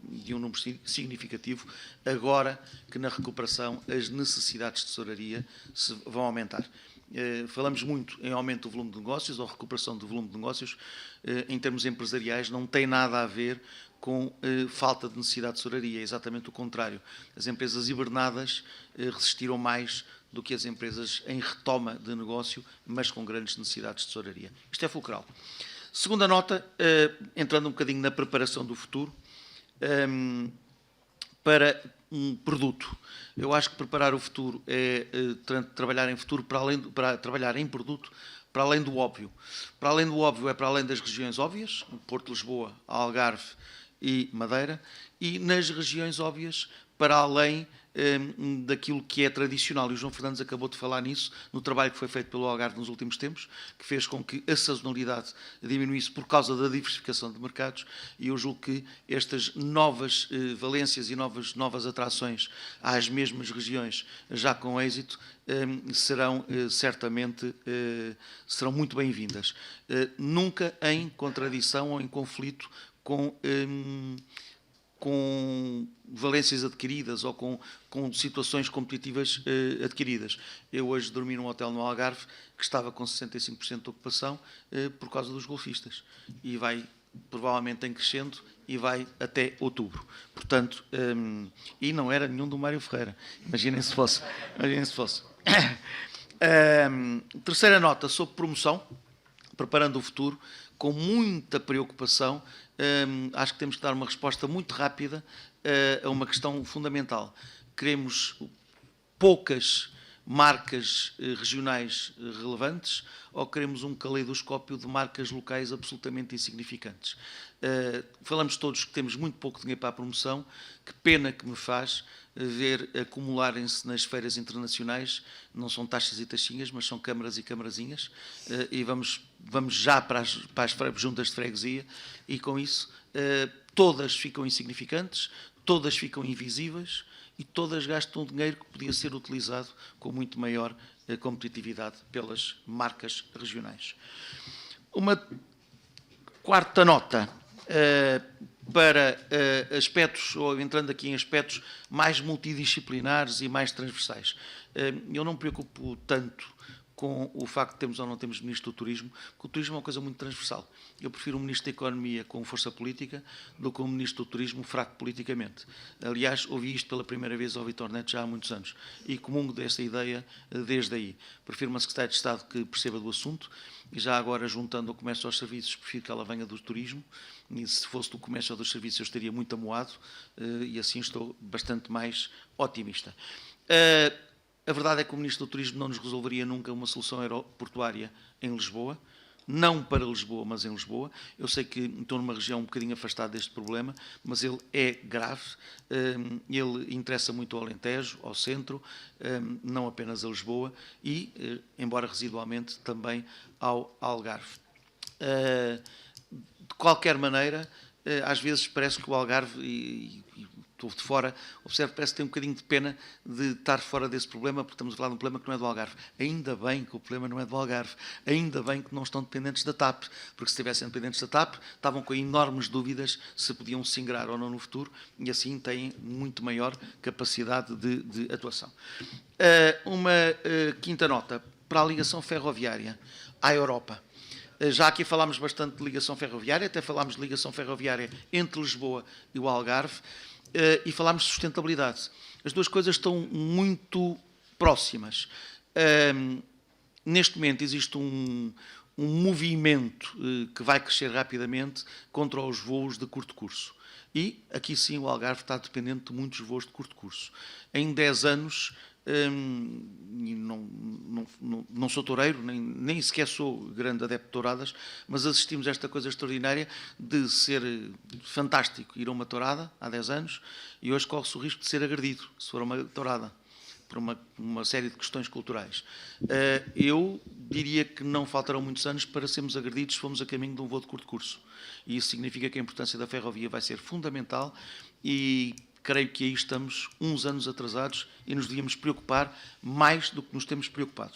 de um número significativo, agora que na recuperação as necessidades de tesouraria se vão aumentar. Falamos muito em aumento do volume de negócios ou recuperação do volume de negócios. Em termos empresariais não tem nada a ver com falta de necessidade de tesouraria, é exatamente o contrário. As empresas hibernadas resistiram mais do que as empresas em retoma de negócio, mas com grandes necessidades de tesouraria. Isto é fulcral. Segunda nota, entrando um bocadinho na preparação do futuro, para um produto. Eu acho que preparar o futuro é trabalhar em futuro para trabalhar em produto, para além do óbvio. Para além do óbvio é para além das regiões óbvias, Porto, Lisboa, Algarve e Madeira, e nas regiões óbvias para além daquilo que é tradicional. E o João Fernandes acabou de falar nisso, no trabalho que foi feito pelo Algarve nos últimos tempos, que fez com que a sazonalidade diminuísse por causa da diversificação de mercados, e eu julgo que estas novas valências e novas atrações às mesmas regiões, já com êxito, serão certamente muito bem-vindas. Nunca em contradição ou em conflito com valências adquiridas ou com situações competitivas adquiridas. Eu hoje dormi num hotel no Algarve que estava com 65% de ocupação por causa dos golfistas. E vai, provavelmente, em crescendo e vai até outubro. Portanto, e não era nenhum do Mário Ferreira. Imaginem se fosse. Terceira nota, sobre promoção, preparando o futuro, com muita preocupação. Acho que temos que dar uma resposta muito rápida a uma questão fundamental. Queremos poucas marcas regionais relevantes ou queremos um caleidoscópio de marcas locais absolutamente insignificantes? Falamos todos que temos muito pouco dinheiro para a promoção. Que pena que me faz ver acumularem-se nas feiras internacionais, não são taxas e taxinhas, mas são câmaras e camarazinhas, e vamos já para as juntas de freguesia, e com isso todas ficam insignificantes, todas ficam invisíveis e todas gastam dinheiro que podia ser utilizado com muito maior competitividade pelas marcas regionais. Uma quarta nota para aspectos, ou entrando aqui em aspectos mais multidisciplinares e mais transversais. Eu não me preocupo tanto com o facto de termos ou não termos Ministro do Turismo, porque o turismo é uma coisa muito transversal. Eu prefiro um Ministro da Economia com força política do que um Ministro do Turismo fraco politicamente. Aliás, ouvi isto pela primeira vez ao Vitor Neto já há muitos anos e comungo dessa ideia desde aí. Prefiro uma Secretária de Estado que perceba do assunto e já agora, juntando o comércio aos serviços, prefiro que ela venha do turismo, e se fosse do comércio ou dos serviços eu estaria muito amuado e assim estou bastante mais otimista. A verdade é que o Ministro do Turismo não nos resolveria nunca uma solução aeroportuária em Lisboa, não para Lisboa, mas em Lisboa. Eu sei que estou numa região um bocadinho afastada deste problema, mas ele é grave, ele interessa muito ao Alentejo, ao centro, não apenas a Lisboa e, embora residualmente, também ao Algarve. De qualquer maneira, às vezes parece que o Algarve, e estou de fora, observo, parece que tem um bocadinho de pena de estar fora desse problema, porque estamos a falar de um problema que não é do Algarve. Ainda bem que o problema não é do Algarve. Ainda bem que não estão dependentes da TAP, porque se estivessem dependentes da TAP, estavam com enormes dúvidas se podiam se ingrar ou não no futuro, e assim têm muito maior capacidade de atuação. Uma quinta nota, para a ligação ferroviária à Europa. Já aqui falámos bastante de ligação ferroviária, até falámos de ligação ferroviária entre Lisboa e o Algarve, e falámos de sustentabilidade. As duas coisas estão muito próximas. Neste momento existe um movimento que vai crescer rapidamente contra os voos de curto curso. E aqui sim o Algarve está dependente de muitos voos de curto curso. Em 10 anos, não sou toureiro, nem sequer sou grande adepto de touradas, mas assistimos a esta coisa extraordinária de ser fantástico ir a uma tourada há 10 anos e hoje corre-se o risco de ser agredido, se for uma tourada, por uma série de questões culturais. Eu diria que não faltarão muitos anos para sermos agredidos se formos a caminho de um voo de curto curso. E isso significa que a importância da ferrovia vai ser fundamental e creio que aí estamos uns anos atrasados e nos devíamos preocupar mais do que nos temos preocupado.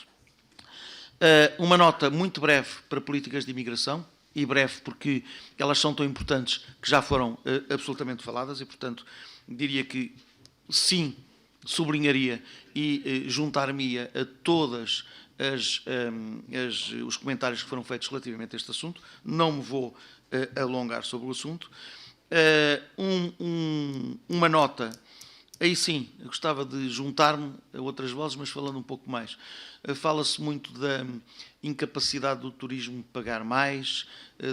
Uma nota muito breve para políticas de imigração, e breve porque elas são tão importantes que já foram absolutamente faladas e, portanto, diria que sim, sublinharia e juntar-me-ia a todas os comentários que foram feitos relativamente a este assunto. Não me vou alongar sobre o assunto. Uma nota, aí sim, eu gostava de juntar-me a outras vozes, mas falando um pouco mais. Fala-se muito da incapacidade do turismo pagar mais,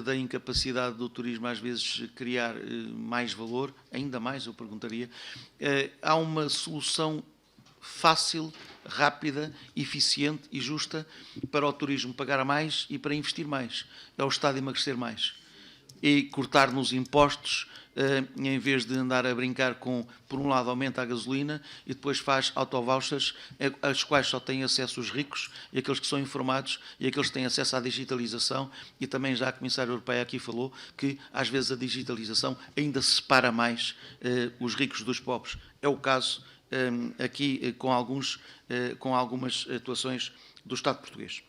da incapacidade do turismo às vezes criar mais valor, ainda mais eu perguntaria. Há uma solução fácil, rápida, eficiente e justa para o turismo pagar mais e para investir mais. É o Estado emagrecer mais. E cortar nos impostos, em vez de andar a brincar com, por um lado, aumenta a gasolina e depois faz autovouchers, às quais só têm acesso os ricos e aqueles que são informados e aqueles que têm acesso à digitalização. E também já a Comissária Europeia aqui falou que, às vezes, a digitalização ainda separa mais os ricos dos pobres. É o caso aqui com algumas atuações do Estado português.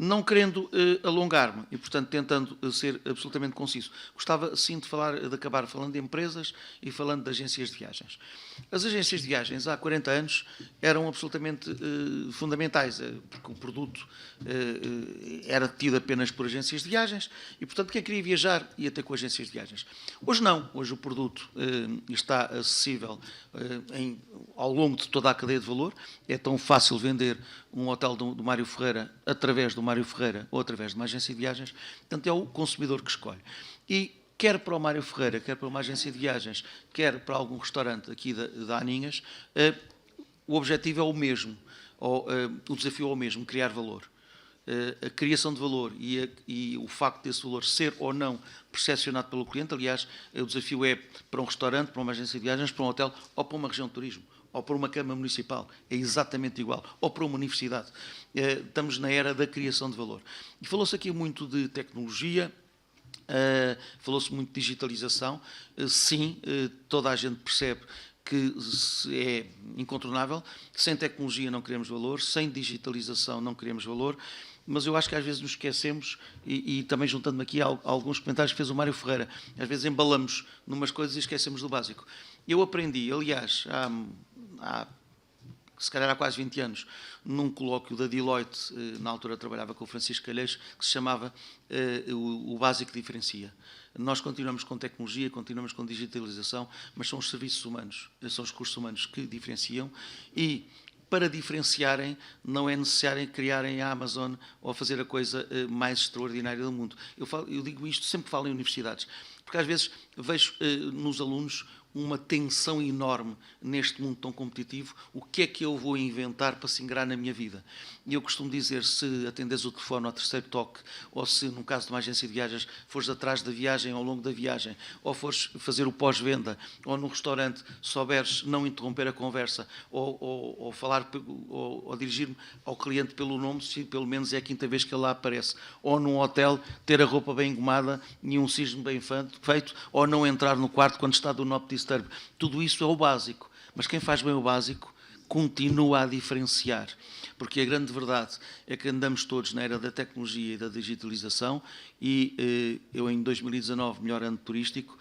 Não querendo alongar-me e, portanto, tentando ser absolutamente conciso, gostava, sim, de acabar falando de empresas e falando de agências de viagens. As agências de viagens, há 40 anos, eram absolutamente fundamentais, porque o produto era tido apenas por agências de viagens e, portanto, quem queria viajar ia ter com agências de viagens. Hoje não. Hoje o produto está acessível ao longo de toda a cadeia de valor. É tão fácil vender um hotel do Mário Ferreira através do Mário Ferreira ou através de uma agência de viagens. Portanto, é o consumidor que escolhe. E quer para o Mário Ferreira, quer para uma agência de viagens, quer para algum restaurante aqui da Aninhas, o objetivo é o mesmo, o desafio é o mesmo, criar valor. A criação de valor e o facto desse valor ser ou não percepcionado pelo cliente, aliás, o desafio é para um restaurante, para uma agência de viagens, para um hotel ou para uma região de turismo, ou para uma Câmara Municipal, é exatamente igual, ou para uma universidade. Estamos na era da criação de valor. E falou-se aqui muito de tecnologia, falou-se muito de digitalização. Sim, toda a gente percebe que é incontornável. Sem tecnologia não queremos valor, sem digitalização não queremos valor, mas eu acho que às vezes nos esquecemos, e também juntando-me aqui a alguns comentários que fez o Mário Ferreira, às vezes embalamos numas coisas e esquecemos do básico. Eu aprendi, aliás, se calhar há quase 20 anos, num colóquio da Deloitte, na altura trabalhava com o Francisco Calheiros, que se chamava o básico diferencia. Nós continuamos com tecnologia, continuamos com digitalização, mas são os serviços humanos, são os recursos humanos que diferenciam e, para diferenciarem, não é necessário criarem a Amazon ou fazer a coisa mais extraordinária do mundo. Eu digo isto, sempre falo em universidades, porque às vezes vejo nos alunos uma tensão enorme neste mundo tão competitivo. O que é que eu vou inventar para se ingrar na minha vida? E eu costumo dizer, se atendes o telefone ao terceiro toque, ou se, no caso de uma agência de viagens, fores atrás da viagem, ao longo da viagem, ou fores fazer o pós-venda, ou no restaurante souberes não interromper a conversa, ou falar, ou dirigir-me ao cliente pelo nome, se pelo menos é a quinta vez que ele lá aparece, ou num hotel ter a roupa bem engomada e um cisne bem feito, ou não entrar no quarto quando está do not disturb. Tudo isso é o básico, mas quem faz bem o básico continua a diferenciar, porque a grande verdade é que andamos todos na era da tecnologia e da digitalização e eu em 2019, melhor ano turístico,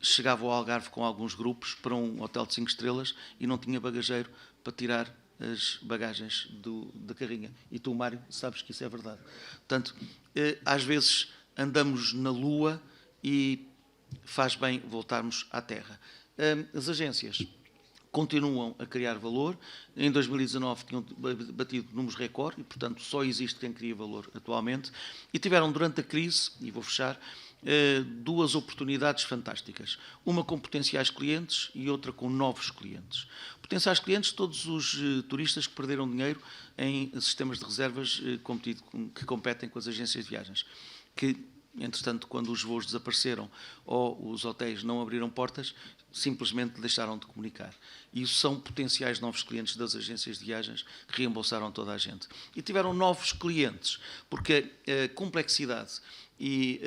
chegava ao Algarve com alguns grupos para um hotel de 5 estrelas e não tinha bagageiro para tirar as bagagens da carrinha. E tu, Mário, sabes que isso é verdade. Portanto, às vezes andamos na Lua e faz bem voltarmos à Terra. As agências continuam a criar valor. Em 2019 tinham batido números recorde e, portanto, só existe quem cria valor atualmente. E tiveram, durante a crise, e vou fechar, duas oportunidades fantásticas. Uma com potenciais clientes e outra com novos clientes. Potenciais clientes, todos os turistas que perderam dinheiro em sistemas de reservas que competem com as agências de viagens. Que, entretanto, quando os voos desapareceram ou os hotéis não abriram portas, simplesmente deixaram de comunicar. E isso são potenciais novos clientes das agências de viagens que reembolsaram toda a gente. E tiveram novos clientes, porque a complexidade e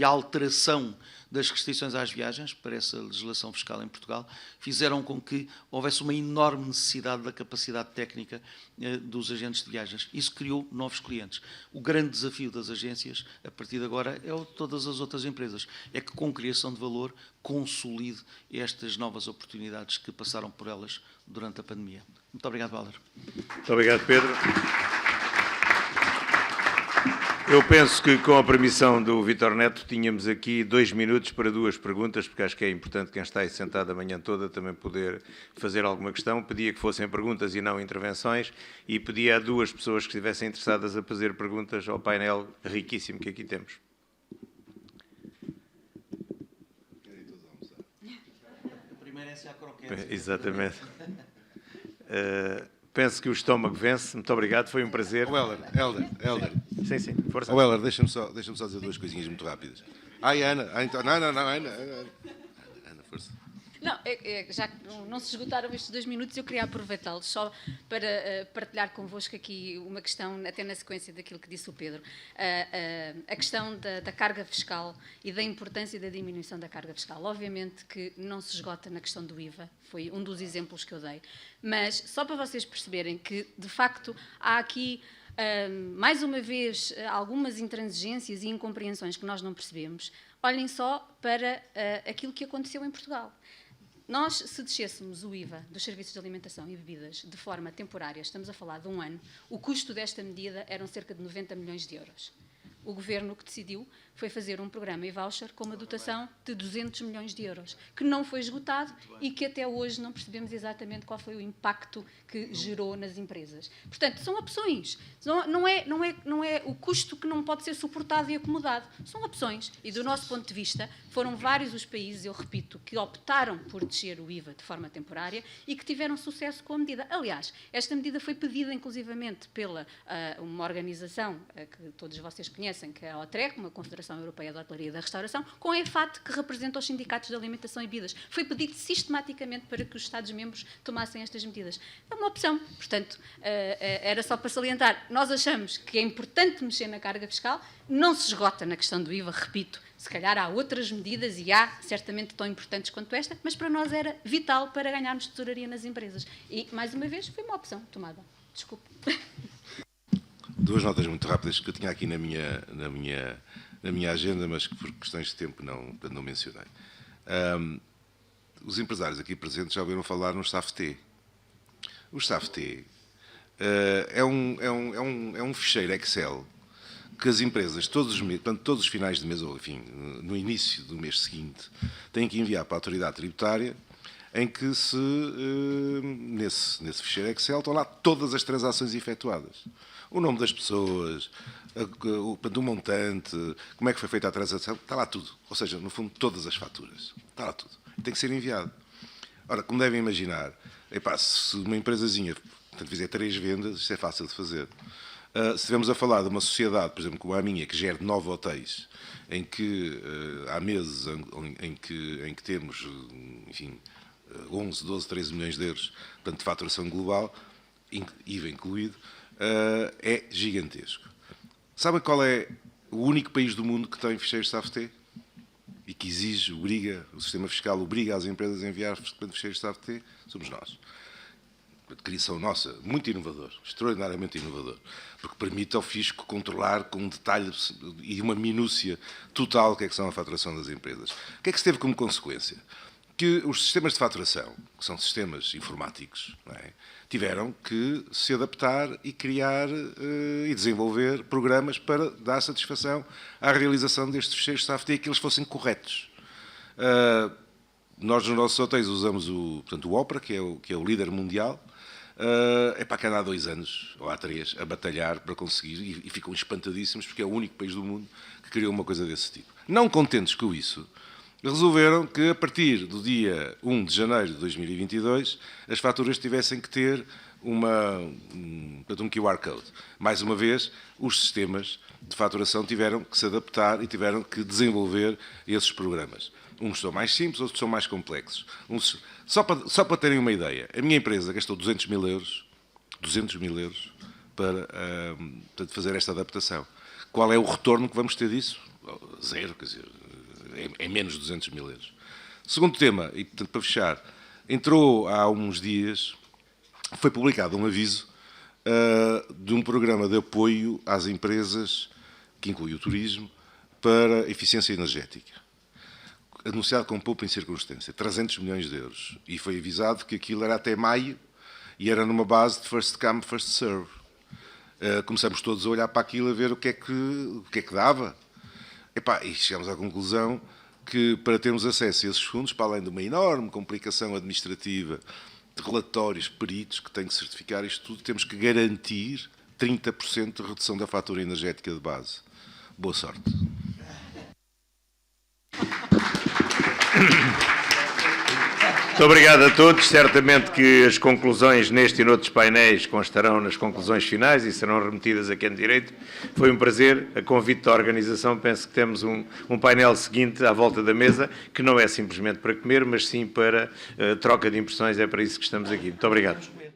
a alteração das restrições às viagens para essa legislação fiscal em Portugal fizeram com que houvesse uma enorme necessidade da capacidade técnica dos agentes de viagens. Isso criou novos clientes. O grande desafio das agências, a partir de agora, é o de todas as outras empresas, é que com criação de valor consolide estas novas oportunidades que passaram por elas durante a pandemia. Muito obrigado, Walter. Muito obrigado, Pedro. Eu penso que, com a permissão do Vítor Neto, tínhamos aqui 2 minutos para 2 perguntas, porque acho que é importante quem está aí sentado a manhã toda também poder fazer alguma questão. Pedia que fossem perguntas e não intervenções e pedia a 2 pessoas que estivessem interessadas a fazer perguntas ao painel riquíssimo que aqui temos. A primeira é se há croquetes. Exatamente. Penso que o estômago vence. Muito obrigado, foi um prazer. Helder. Sim, força. Helder, deixa-me só dizer 2 coisinhas muito rápidas. Ana. Ana, força. Não, já que não se esgotaram estes 2 minutos, eu queria aproveitá-los só para partilhar convosco aqui uma questão, até na sequência daquilo que disse o Pedro. A questão da carga fiscal e da importância da diminuição da carga fiscal. Obviamente que não se esgota na questão do IVA, foi um dos exemplos que eu dei, mas só para vocês perceberem que, de facto, há aqui, mais uma vez, algumas intransigências e incompreensões que nós não percebemos. Olhem só para aquilo que aconteceu em Portugal. Nós, se descêssemos o IVA dos serviços de alimentação e bebidas de forma temporária, estamos a falar de 1 ano, o custo desta medida eram cerca de 90 milhões de euros. O Governo que decidiu foi fazer um programa e voucher com uma dotação de 200 milhões de euros, que não foi esgotado e que até hoje não percebemos exatamente qual foi o impacto que gerou nas empresas. Portanto, são opções. Não é o custo que não pode ser suportado e acomodado. São opções. E, do nosso ponto de vista, foram vários os países, eu repito, que optaram por descer o IVA de forma temporária e que tiveram sucesso com a medida. Aliás, esta medida foi pedida, inclusivamente, pela uma organização que todos vocês conhecem, que é a OTREC, uma Confederação Europeia da Hotelaria e da Restauração, com a EFAT, que representa os sindicatos de alimentação e bebidas. Foi pedido sistematicamente para que os Estados-membros tomassem estas medidas. É uma opção. Portanto, era só para salientar. Nós achamos que é importante mexer na carga fiscal, não se esgota na questão do IVA, repito, se calhar há outras medidas e há certamente tão importantes quanto esta, mas para nós era vital para ganharmos tesouraria nas empresas. E, mais uma vez, foi uma opção tomada. Desculpe. 2 notas muito rápidas que eu tinha aqui na minha agenda, mas que por questões de tempo não mencionei. Os empresários aqui presentes já ouviram falar no SAF-T. O SAF-T é um ficheiro Excel que as empresas, todos os finais de mês, ou enfim, no início do mês seguinte, têm que enviar para a autoridade tributária, em que nesse ficheiro Excel estão lá todas as transações efetuadas. O nome das pessoas, o montante, como é que foi feita a transação, está lá tudo. Ou seja, no fundo, todas as faturas. Está lá tudo. Tem que ser enviado. Ora, como devem imaginar, se uma empresazinha fizer 3 vendas, isto é fácil de fazer. Se estivermos a falar de uma sociedade, por exemplo, como a minha, que gera 9 hotéis, em que há meses em que temos, enfim, 11, 12, 13 milhões de euros, portanto, de faturação global, IVA incluído, é gigantesco. Sabem qual é o único país do mundo que tem ficheiros SAF-T? E que o sistema fiscal obriga as empresas a enviar ficheiros SAF-T? Somos nós. Criação nossa, muito inovador, extraordinariamente inovador, porque permite ao fisco controlar com um detalhe e uma minúcia total o que é que são a faturação das empresas. O que é que se teve como consequência? Que os sistemas de faturação, que são sistemas informáticos, não é, tiveram que se adaptar e criar e desenvolver programas para dar satisfação à realização destes ficheiros SAF-T e que eles fossem corretos. Nós, nos nossos hotéis, usamos portanto, o Opera, que é o líder mundial. É para que anda há 2 anos, ou há 3, a batalhar para conseguir, e ficam espantadíssimos, porque é o único país do mundo que criou uma coisa desse tipo. Não contentes com isso, resolveram que, a partir do dia 1 de janeiro de 2022, as faturas tivessem que ter um QR Code. Mais uma vez, os sistemas de faturação tiveram que se adaptar e tiveram que desenvolver esses programas. Uns são mais simples, outros são mais complexos. Só para terem uma ideia, a minha empresa gastou 200 mil euros para fazer esta adaptação. Qual é o retorno que vamos ter disso? 0, quer dizer, é menos de 200 mil euros. Segundo tema, e portanto, para fechar, entrou há uns dias, foi publicado um aviso de um programa de apoio às empresas, que inclui o turismo, para eficiência energética. Anunciado com poupa em circunstância, 300 milhões de euros. E foi avisado que aquilo era até maio e era numa base de first come, first serve. Começamos todos a olhar para aquilo, a ver o que é que dava. E chegamos à conclusão que, para termos acesso a esses fundos, para além de uma enorme complicação administrativa, de relatórios, peritos, que têm que certificar isto tudo, temos que garantir 30% de redução da fatura energética de base. Boa sorte. Muito obrigado a todos. Certamente que as conclusões neste e noutros painéis constarão nas conclusões finais e serão remetidas a quem de direito. Foi um prazer. A convite da organização, penso que temos um painel seguinte à volta da mesa, que não é simplesmente para comer, mas sim para troca de impressões. É para isso que estamos aqui. Muito obrigado.